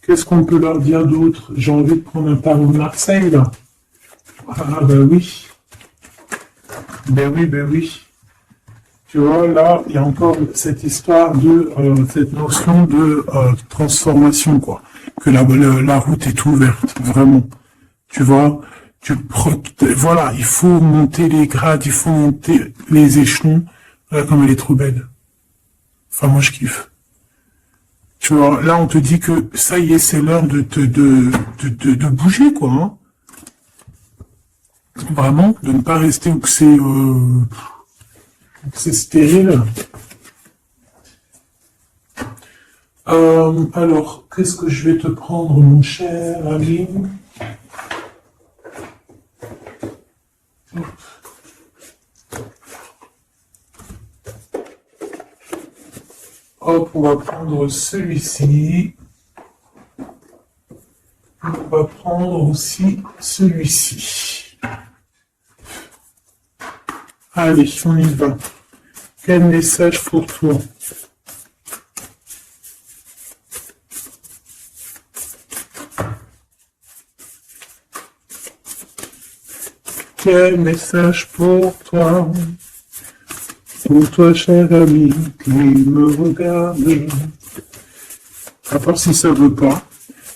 Qu'est-ce qu'on peut leur dire d'autre? J'ai envie de prendre un tarot de Marseille, là. Ah, ben oui. Ben oui, ben oui. Tu vois, là, il y a encore cette histoire de, cette notion de transformation, quoi. Que la route est ouverte, vraiment. Tu vois, voilà, il faut monter les grades, il faut monter les échelons. Voilà comme elle est trop belle. Enfin, moi, je kiffe. Tu vois, là, on te dit que ça y est, c'est l'heure de bouger, quoi. Hein. Vraiment, de ne pas rester où c'est stérile. Alors, qu'est-ce que je vais te prendre, mon cher ami? Hop, on va prendre celui-ci. On va prendre aussi celui-ci. Allez, on y va. Quel message pour toi? Quel message pour toi? Pour toi, cher ami, qui me regarde. À part si ça veut pas.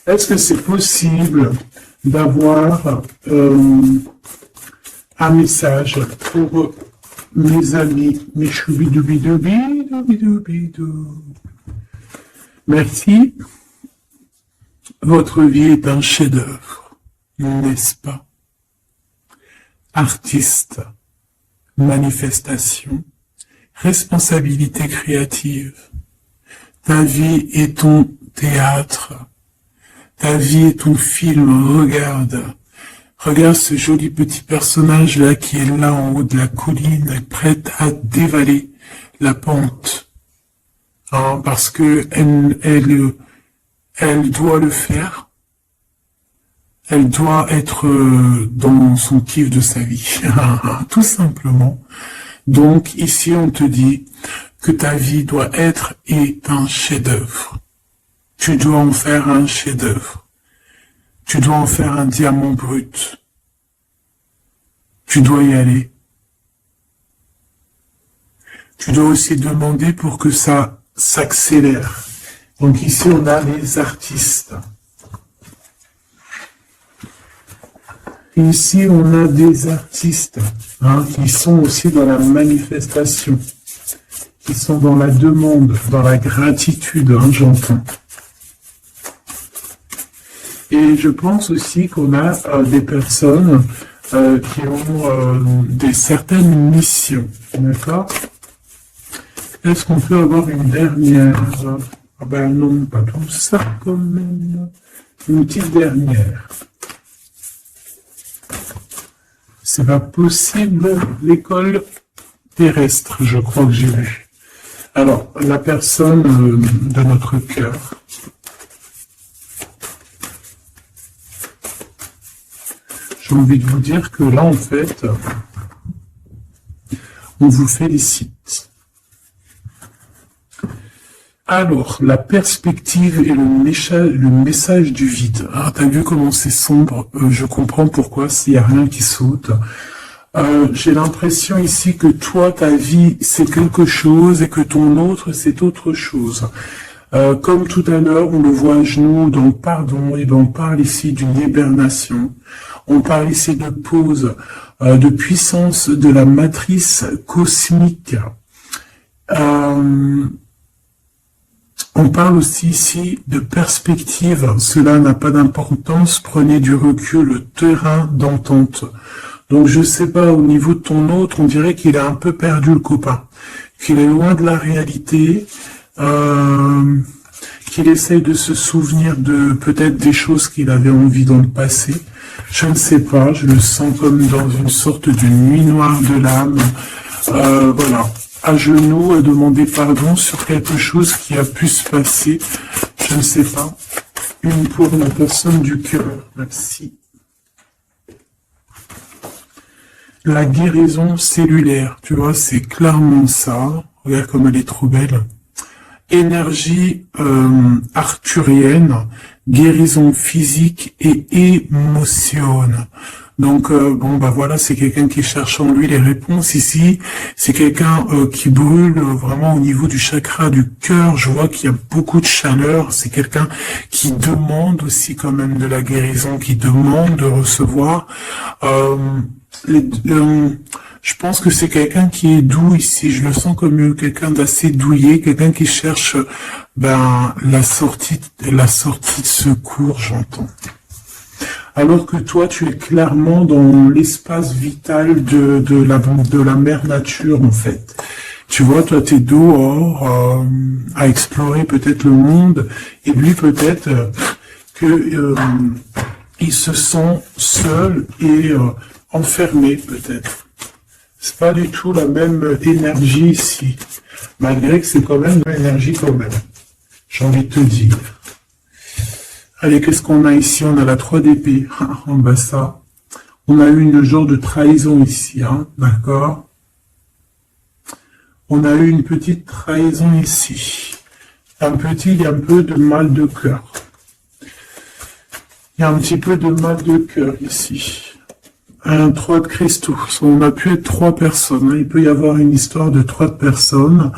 Est-ce que c'est possible d'avoir un message pour mes amis, mes choubidoubidoubidoubidou. Merci. Votre vie est un chef-d'œuvre, n'est-ce pas? Artiste, manifestation, responsabilité créative. Ta vie est ton théâtre. Ta vie est ton film. Regarde ce joli petit personnage-là qui est là en haut de la colline, prête à dévaler la pente. Hein, parce que elle doit le faire. Elle doit être dans son kiff de sa vie. Tout simplement. Donc, ici, on te dit que ta vie doit être un chef-d'œuvre. Tu dois en faire un chef-d'œuvre. Tu dois en faire un diamant brut. Tu dois y aller. Tu dois aussi demander pour que ça s'accélère. Donc ici, on a les artistes. Ici, on a des artistes qui sont aussi dans la manifestation, qui sont dans la demande, dans la gratitude, j'entends. Et je pense aussi qu'on a des personnes qui ont certaines missions, d'accord? Est-ce qu'on peut avoir une dernière? Ah ben non, pas tout ça quand même. Une petite dernière. C'est pas possible, l'école terrestre, je crois que j'ai vu. Alors, la personne de notre cœur. J'ai envie de vous dire que là, en fait, on vous félicite. Alors, la perspective et le message du vide. Ah, t'as vu comment c'est sombre? Je comprends pourquoi, s'il n'y a rien qui saute. J'ai l'impression ici que toi, ta vie, c'est quelque chose et que ton autre, c'est autre chose. Comme tout à l'heure, on le voit à genoux, donc pardon, et ben on parle ici d'une hibernation. On parle ici de pause, de puissance de la matrice cosmique. On parle aussi ici de perspective. Cela n'a pas d'importance. Prenez du recul, le terrain d'entente. Donc je sais pas, au niveau de ton autre, on dirait qu'il a un peu perdu le copain, qu'il est loin de la réalité, qu'il essaye de se souvenir de peut-être des choses qu'il avait envie dans le passé. Je ne sais pas, je le sens comme dans une sorte de nuit noire de l'âme. Voilà, à genoux, à demander pardon sur quelque chose qui a pu se passer. Je ne sais pas. Une pour la personne du cœur. Merci. La guérison cellulaire, tu vois, c'est clairement ça. Regarde comme elle est trop belle. Énergie arthurienne, guérison physique et émotion. Donc, bon, bah voilà, c'est quelqu'un qui cherche en lui les réponses ici. C'est quelqu'un qui brûle vraiment au niveau du chakra du cœur. Je vois qu'il y a beaucoup de chaleur. C'est quelqu'un qui demande aussi quand même de la guérison, qui demande de recevoir. Je pense que c'est quelqu'un qui est doux ici. Je le sens comme quelqu'un d'assez douillet, quelqu'un qui cherche la sortie de secours, j'entends. Alors que toi, tu es clairement dans l'espace vital de la mère nature, en fait. Tu vois, toi, tu es dehors à explorer peut-être le monde, et lui, peut-être il se sent seul et enfermé, peut-être. C'est pas du tout la même énergie ici, malgré que c'est quand même une énergie quand même. J'ai envie de te dire. Allez, qu'est-ce qu'on a ici? On a la 3 d'épée. En bas ça. On a eu une genre de trahison ici, d'accord? On a eu une petite trahison ici. Il y a un peu de mal de cœur. Il y a un petit peu de mal de cœur ici. Un 3 de cristaux. On a pu être 3 personnes. Il peut y avoir une histoire de 3 personnes.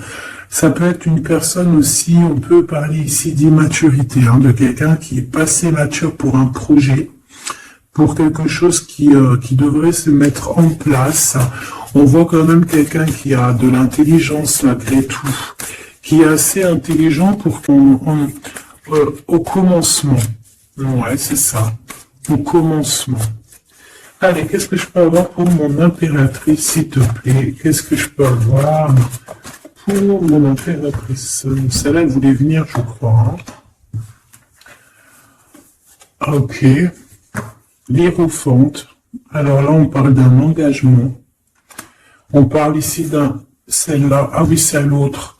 Ça peut être une personne aussi, on peut parler ici d'immaturité, de quelqu'un qui est pas assez mature pour un projet, pour quelque chose qui devrait se mettre en place. On voit quand même quelqu'un qui a de l'intelligence malgré tout, qui est assez intelligent pour qu'on au commencement. Ouais, c'est ça. Au commencement. Allez, qu'est-ce que je peux avoir pour mon impératrice, s'il te plaît? Qu'est-ce que je peux avoir pour mon impératrice? Celle-là, elle voulait venir, je crois. Hein. Ok. L'Hiérophante. Alors là, on parle d'un engagement. On parle ici d'un... Celle-là. Ah oui, c'est l'autre.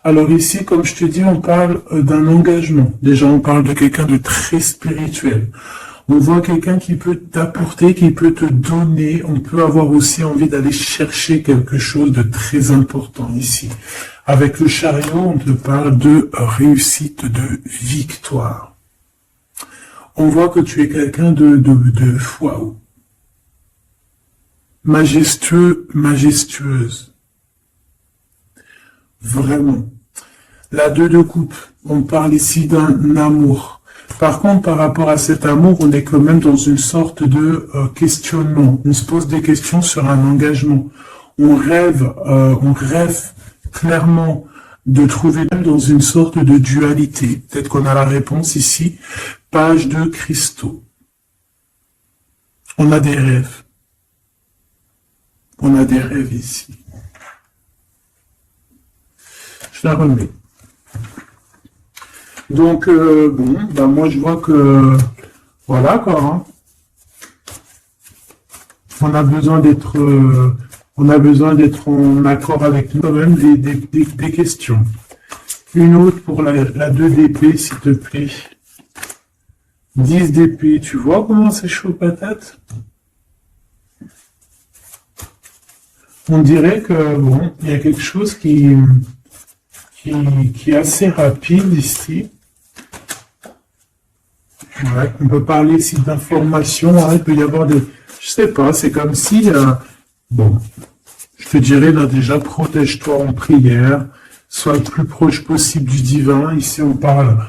Alors ici, comme je te dis, on parle d'un engagement. Déjà, on parle de quelqu'un de très spirituel. On voit quelqu'un qui peut t'apporter, qui peut te donner. On peut avoir aussi envie d'aller chercher quelque chose de très important ici. Avec le chariot, on te parle de réussite, de victoire. On voit que tu es quelqu'un de waouh. Majestueux, majestueuse. Vraiment. La 2 de coupe, on parle ici d'un amour. Par contre, par rapport à cet amour, on est quand même dans une sorte de questionnement. On se pose des questions sur un engagement. On rêve clairement de trouver dans une sorte de dualité. Peut-être qu'on a la réponse ici. Page de cristaux. On a des rêves. On a des rêves ici. Je la remets. Donc, bon, ben moi je vois que, voilà quoi, hein. On a besoin d'être en accord avec nous quand même des questions. Une autre pour la 2 d'épée, s'il te plaît. 10 d'épée, tu vois comment c'est chaud patate? On dirait que, bon, il y a quelque chose qui est assez rapide ici. Ouais, on peut parler ici d'informations, hein, il peut y avoir des... Je sais pas, c'est comme si... bon, je te dirais là déjà, protège-toi en prière, sois le plus proche possible du divin. Ici, on parle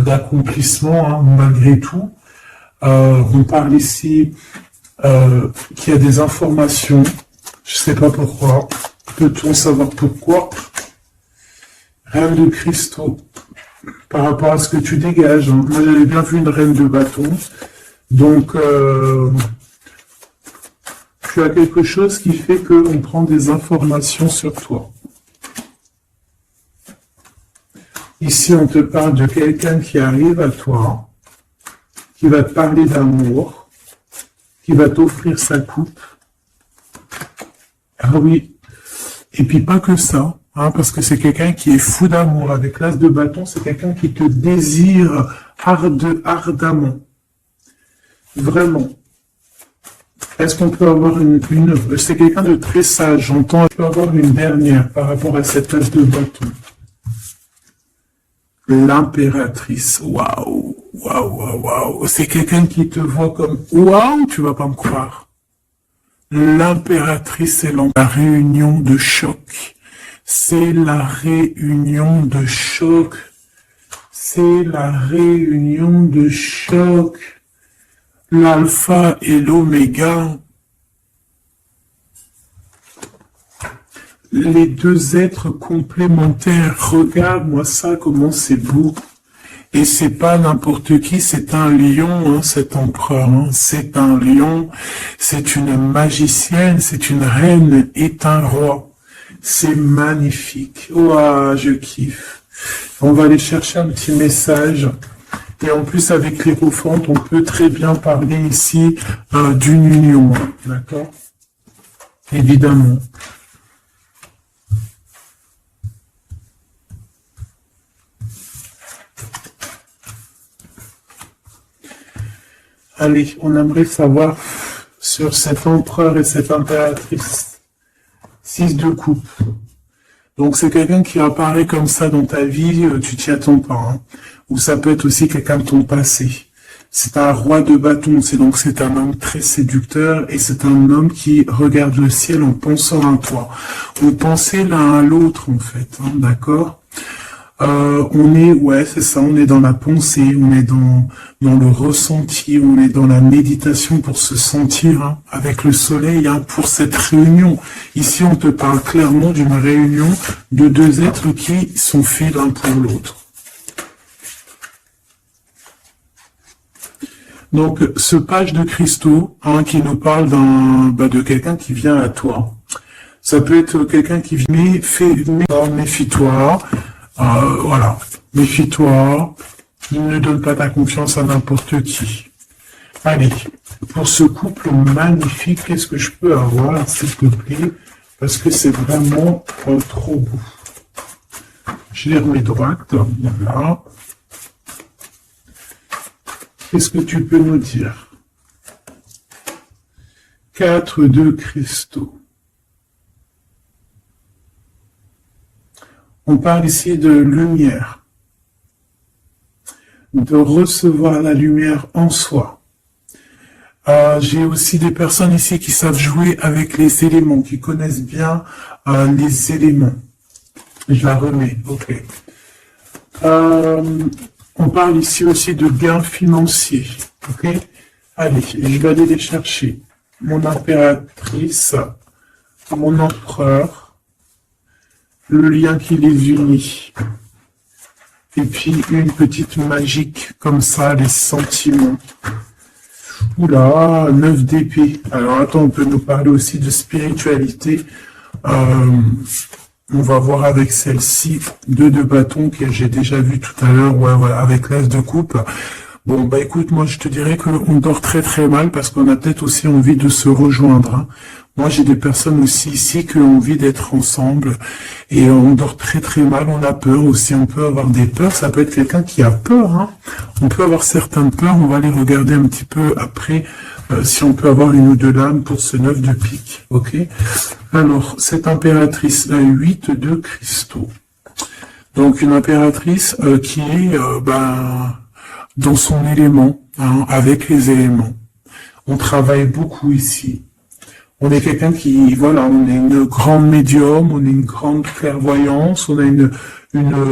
d'accomplissement, hein, malgré tout. On parle ici qu'il y a des informations. Je sais pas pourquoi. Peut-on savoir pourquoi? Reine de cristaux. Par rapport à ce que tu dégages. Hein. Moi, j'avais bien vu une reine de bâton. Donc, tu as quelque chose qui fait qu'on prend des informations sur toi. Ici, on te parle de quelqu'un qui arrive à toi, qui va te parler d'amour, qui va t'offrir sa coupe. Ah oui. Et puis pas que ça. Hein, parce que c'est quelqu'un qui est fou d'amour. Avec l'as de bâton, c'est quelqu'un qui te désire ardemment. Vraiment. Est-ce qu'on peut avoir c'est quelqu'un de très sage, j'entends. On peut avoir une dernière par rapport à cette as de bâton. L'impératrice. Waouh, waouh, waouh, waouh. C'est quelqu'un qui te voit comme waouh, tu vas pas me croire. L'impératrice, c'est la réunion de choc. C'est la réunion de choc. C'est la réunion de choc. L'alpha et l'oméga. Les deux êtres complémentaires. Regarde-moi ça, comment c'est beau. Et c'est pas n'importe qui, c'est un lion, hein, cet empereur. Hein. C'est un lion, c'est une magicienne, c'est une reine et un roi. C'est magnifique. Ouah, je kiffe. On va aller chercher un petit message. Et en plus, avec l'Hiérophante, on peut très bien parler ici d'une union. D'accord? Évidemment. Allez, on aimerait savoir sur cet empereur et cette impératrice. 6 de coupe. Donc c'est quelqu'un qui apparaît comme ça dans ta vie, tu t'y attends pas. Hein. Ou ça peut être aussi quelqu'un de ton passé. C'est un roi de bâton, c'est un homme très séducteur et c'est un homme qui regarde le ciel en pensant à toi. On pensait l'un à l'autre en fait, hein, d'accord? On est, ouais, c'est ça, on est dans la pensée, on est dans le ressenti, on est dans la méditation pour se sentir hein, avec le soleil hein, pour cette réunion. Ici, on te parle clairement d'une réunion de deux êtres qui sont faits l'un pour l'autre. Donc, ce page de cristaux hein, qui nous parle de quelqu'un qui vient à toi. Ça peut être quelqu'un qui vient, méfie-toi, voilà, méfie-toi, ne donne pas ta confiance à n'importe qui. Allez, pour ce couple magnifique, qu'est-ce que je peux avoir, s'il te plaît, parce que c'est vraiment trop beau. Je les remets droite, voilà. Qu'est-ce que tu peux nous dire? 4 de cristaux. On parle ici de lumière, de recevoir la lumière en soi. J'ai aussi des personnes ici qui savent jouer avec les éléments, qui connaissent bien les éléments. Je la remets, ok. On parle ici aussi de gains financiers, ok. Allez, je vais aller les chercher. Mon impératrice, mon empereur, le lien qui les unit. Et puis une petite magique comme ça, les sentiments. Oula, 9 d'épée. Alors attends, on peut nous parler aussi de spiritualité. On va voir avec celle-ci, 2 de bâton que j'ai déjà vu tout à l'heure, ouais, avec l'as de coupe. Bon, bah écoute, moi je te dirais qu'on dort très très mal parce qu'on a peut-être aussi envie de se rejoindre. Hein. Moi j'ai des personnes aussi ici qui ont envie d'être ensemble et on dort très très mal, on a peur aussi, on peut avoir des peurs, ça peut être quelqu'un qui a peur. Hein. On peut avoir certaines peurs, on va les regarder un petit peu après si on peut avoir une ou deux lames pour ce 9 de pique. Ok. Alors, cette impératrice a 8 de cristaux. Donc une impératrice qui est dans son élément, hein, avec les éléments. On travaille beaucoup ici. On est quelqu'un qui, voilà, on est une grande médium, on est une grande clairvoyance, on a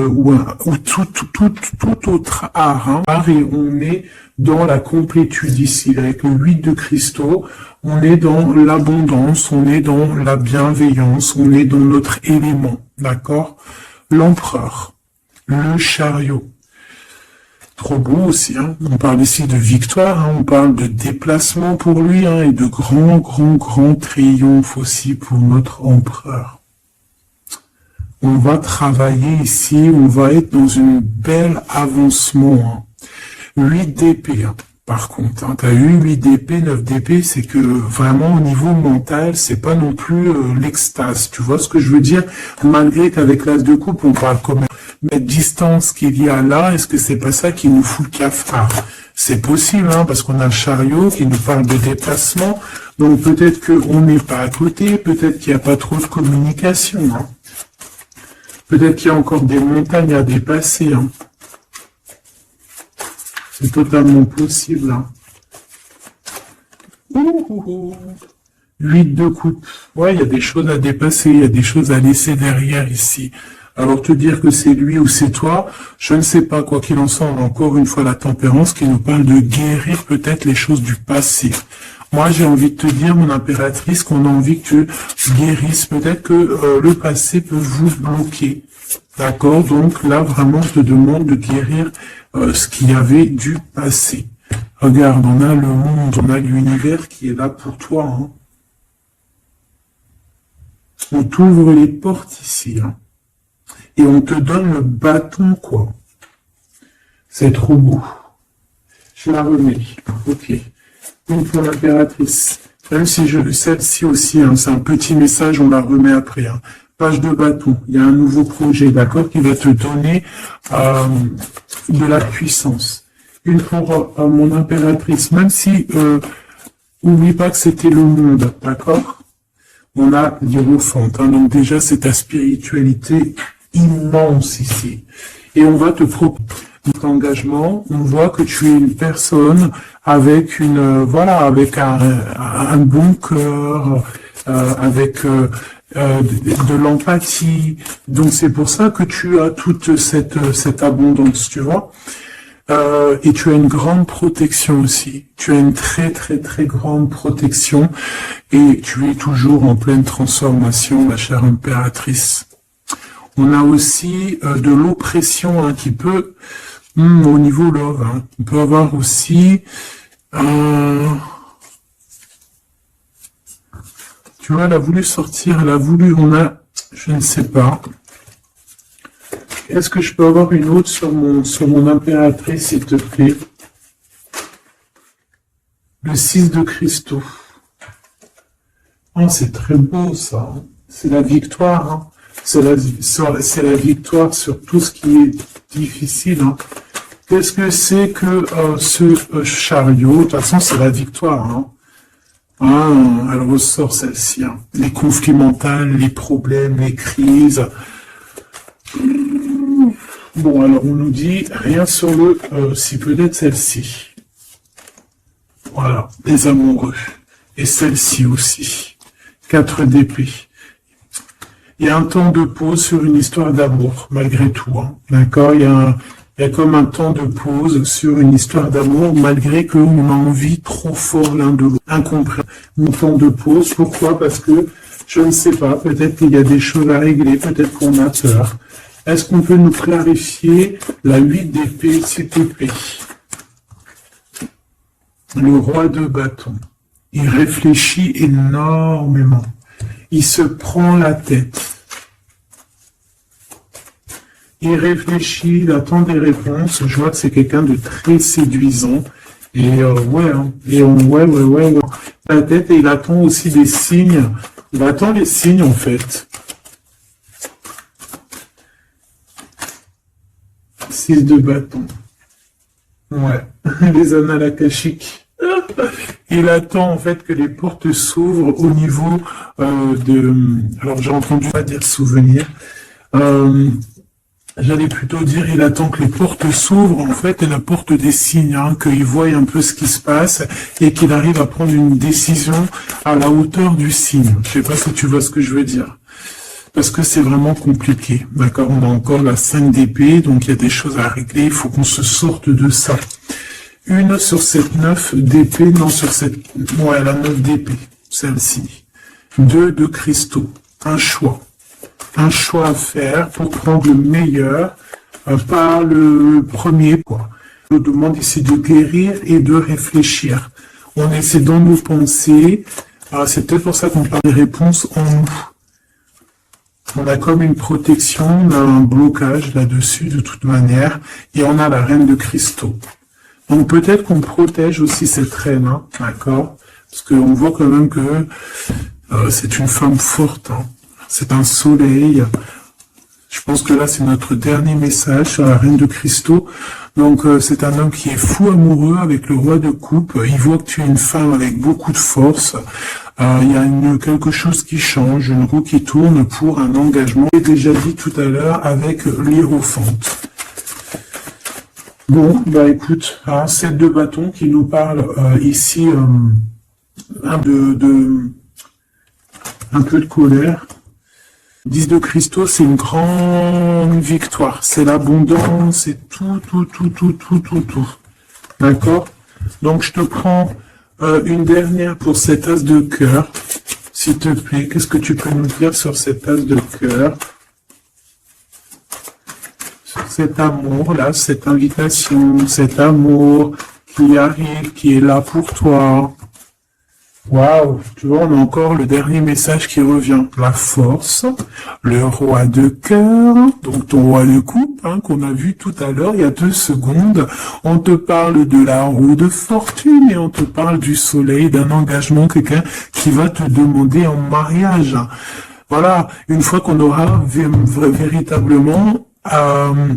ou tout autre art, hein, et on est dans la complétude ici, avec le 8 de cristaux, on est dans l'abondance, on est dans la bienveillance, on est dans notre élément, d'accord? L'empereur, le chariot. Trop beau aussi, hein. On parle ici de victoire, hein. On parle de déplacement pour lui, hein, et de grand triomphe aussi pour notre empereur. On va travailler ici, on va être dans une belle avancement. Hein. 8 d'épée, hein. Par contre, hein, tu as eu 8 d'épée, 9 d'épée, c'est que vraiment au niveau mental, c'est pas non plus l'extase. Tu vois ce que je veux dire? Malgré qu'avec l'as de coupe, on parle comme mais distance qu'il y a là, est-ce que c'est pas ça qui nous fout le cafard? C'est possible, hein, parce qu'on a le chariot qui nous parle de déplacement, donc peut-être qu'on n'est pas à côté, peut-être qu'il n'y a pas trop de communication, hein. Peut-être qu'il y a encore des montagnes à dépasser, hein. C'est totalement possible, hein. 8 de coupe. Ouais, il y a des choses à dépasser, il y a des choses à laisser derrière ici. Alors te dire que c'est lui ou c'est toi, je ne sais pas, quoi qu'il en soit, on a encore une fois la tempérance qui nous parle de guérir peut-être les choses du passé. Moi j'ai envie de te dire, mon impératrice, qu'on a envie que tu guérisses, peut-être que le passé peut vous bloquer. D'accord? Donc là vraiment je te demande de guérir ce qu'il y avait du passé. Regarde, on a le monde, on a l'univers qui est là pour toi. Hein. On t'ouvre les portes ici, hein. Et on te donne le bâton, quoi. C'est trop beau. Je la remets. Ok. Une pour l'impératrice. Même si celle-ci aussi, hein, c'est un petit message, on la remet après. Hein. Page de bâton. Il y a un nouveau projet, d'accord, qui va te donner de la puissance. Une pour mon impératrice. Même si, oublie pas que c'était le monde, d'accord? On a l'hiérophante. Hein, donc déjà, c'est ta spiritualité immense ici. Et on va te proposer cet engagement. On voit que tu es une personne avec avec un bon cœur, avec de l'empathie. Donc c'est pour ça que tu as toute cette abondance, tu vois. Et tu as une grande protection aussi. Tu as une très très très grande protection et tu es toujours en pleine transformation, ma chère impératrice. On a aussi de l'oppression hein, qui peut, au niveau love, hein, on peut avoir aussi, tu vois, elle a voulu sortir, elle a voulu, je ne sais pas. Est-ce que je peux avoir une autre sur mon impératrice, s'il te plaît? Le 6 de cristaux. Oh, c'est très beau, ça. C'est la victoire, hein. C'est la victoire sur tout ce qui est difficile, hein. Qu'est-ce que c'est que ce chariot? De toute façon, c'est la victoire, hein. Ah, elle ressort celle-ci, hein. Les conflits mentaux, les problèmes, les crises. Bon, alors on nous dit rien sur le si peut-être celle-ci. Voilà, les amoureux. Et celle-ci aussi. 4 d'épée. Il y a un temps de pause sur une histoire d'amour, malgré tout. Hein. D'accord, il y a comme un temps de pause sur une histoire d'amour, malgré qu'on a envie trop fort l'un de l'autre. Incompris. Un temps de pause, pourquoi? Parce que, je ne sais pas, peut-être qu'il y a des choses à régler, peut-être qu'on a peur. Est-ce qu'on peut nous clarifier la 8 d'épée, s'il te plaît? Le roi de bâton. Il réfléchit énormément. Il se prend la tête. Il réfléchit, il attend des réponses. Je vois que c'est quelqu'un de très séduisant. Et ouais, hein. Et ouais. La tête, et il attend aussi des signes. Il attend les signes, en fait. 6 de bâton. Ouais. Les annales akashiques. Il attend en fait que les portes s'ouvrent au niveau alors j'ai entendu pas dire souvenir. J'allais plutôt dire il attend que les portes s'ouvrent en fait et la porte des signes, hein, qu'il voie un peu ce qui se passe et qu'il arrive à prendre une décision à la hauteur du signe. Je sais pas si tu vois ce que je veux dire. Parce que c'est vraiment compliqué. D'accord, on a encore la 5 d'épée, donc il y a des choses à régler, il faut qu'on se sorte de ça. Une sur cette 9 d'épée, non sur cette... Ouais, la 9 d'épée, celle-ci. 2 de cristaux, un choix. Un choix à faire pour prendre le meilleur, pas le premier, quoi. On nous demande ici de guérir et de réfléchir. On essaie dans nos pensées, c'est peut-être pour ça qu'on parle des réponses en nous. On a comme une protection, on a un blocage là-dessus de toute manière, et on a la reine de cristaux. Donc peut-être qu'on protège aussi cette reine, hein, d'accord? Parce qu'on voit quand même que c'est une femme forte, hein. C'est un soleil. Je pense que là c'est notre dernier message sur la reine de cristaux. Donc c'est un homme qui est fou amoureux avec le roi de coupe. Il voit que tu es une femme avec beaucoup de force. Il y a quelque chose qui change, une roue qui tourne pour un engagement. J'ai déjà dit tout à l'heure avec l'hiérophante. Bon, bah écoute, hein, 7 de bâton qui nous parle ici un peu de colère. 10 de cristaux, c'est une grande victoire, c'est l'abondance, c'est tout. D'accord? Donc je te prends une dernière pour cet as de cœur, s'il te plaît. Qu'est-ce que tu peux nous dire sur cet as de cœur? Cet amour-là, cette invitation, cet amour qui arrive, qui est là pour toi. Waouh, tu vois, on a encore le dernier message qui revient. La force, le roi de cœur, donc ton roi de coupe, hein, qu'on a vu tout à l'heure, il y a 2 secondes. On te parle de la roue de fortune et on te parle du soleil, d'un engagement, quelqu'un qui va te demander en mariage. Voilà, une fois qu'on aura véritablement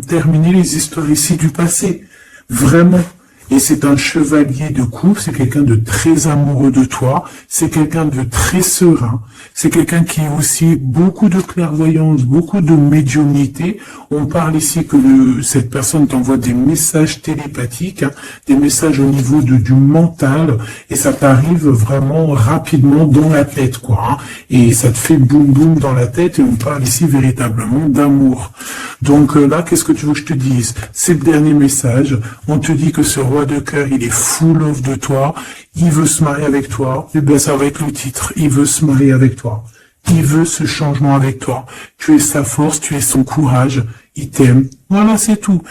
terminer les histoires ici du passé. Vraiment. Et c'est un chevalier de coupe, c'est quelqu'un de très amoureux de toi, c'est quelqu'un de très serein, c'est quelqu'un qui a aussi beaucoup de clairvoyance, beaucoup de médiumnité. On parle ici que cette personne t'envoie des messages télépathiques, hein, des messages au niveau du mental, et ça t'arrive vraiment rapidement dans la tête, quoi. Hein, et ça te fait boum boum dans la tête, et on parle ici véritablement d'amour. Donc là, qu'est-ce que tu veux que je te dise? C'est le dernier message. On te dit que ce roi de cœur, il est full of de toi, il veut se marier avec toi. Et bien ça va être le titre, il veut se marier avec toi. Il veut ce changement avec toi. Tu es sa force, tu es son courage, il t'aime. Voilà, c'est tout.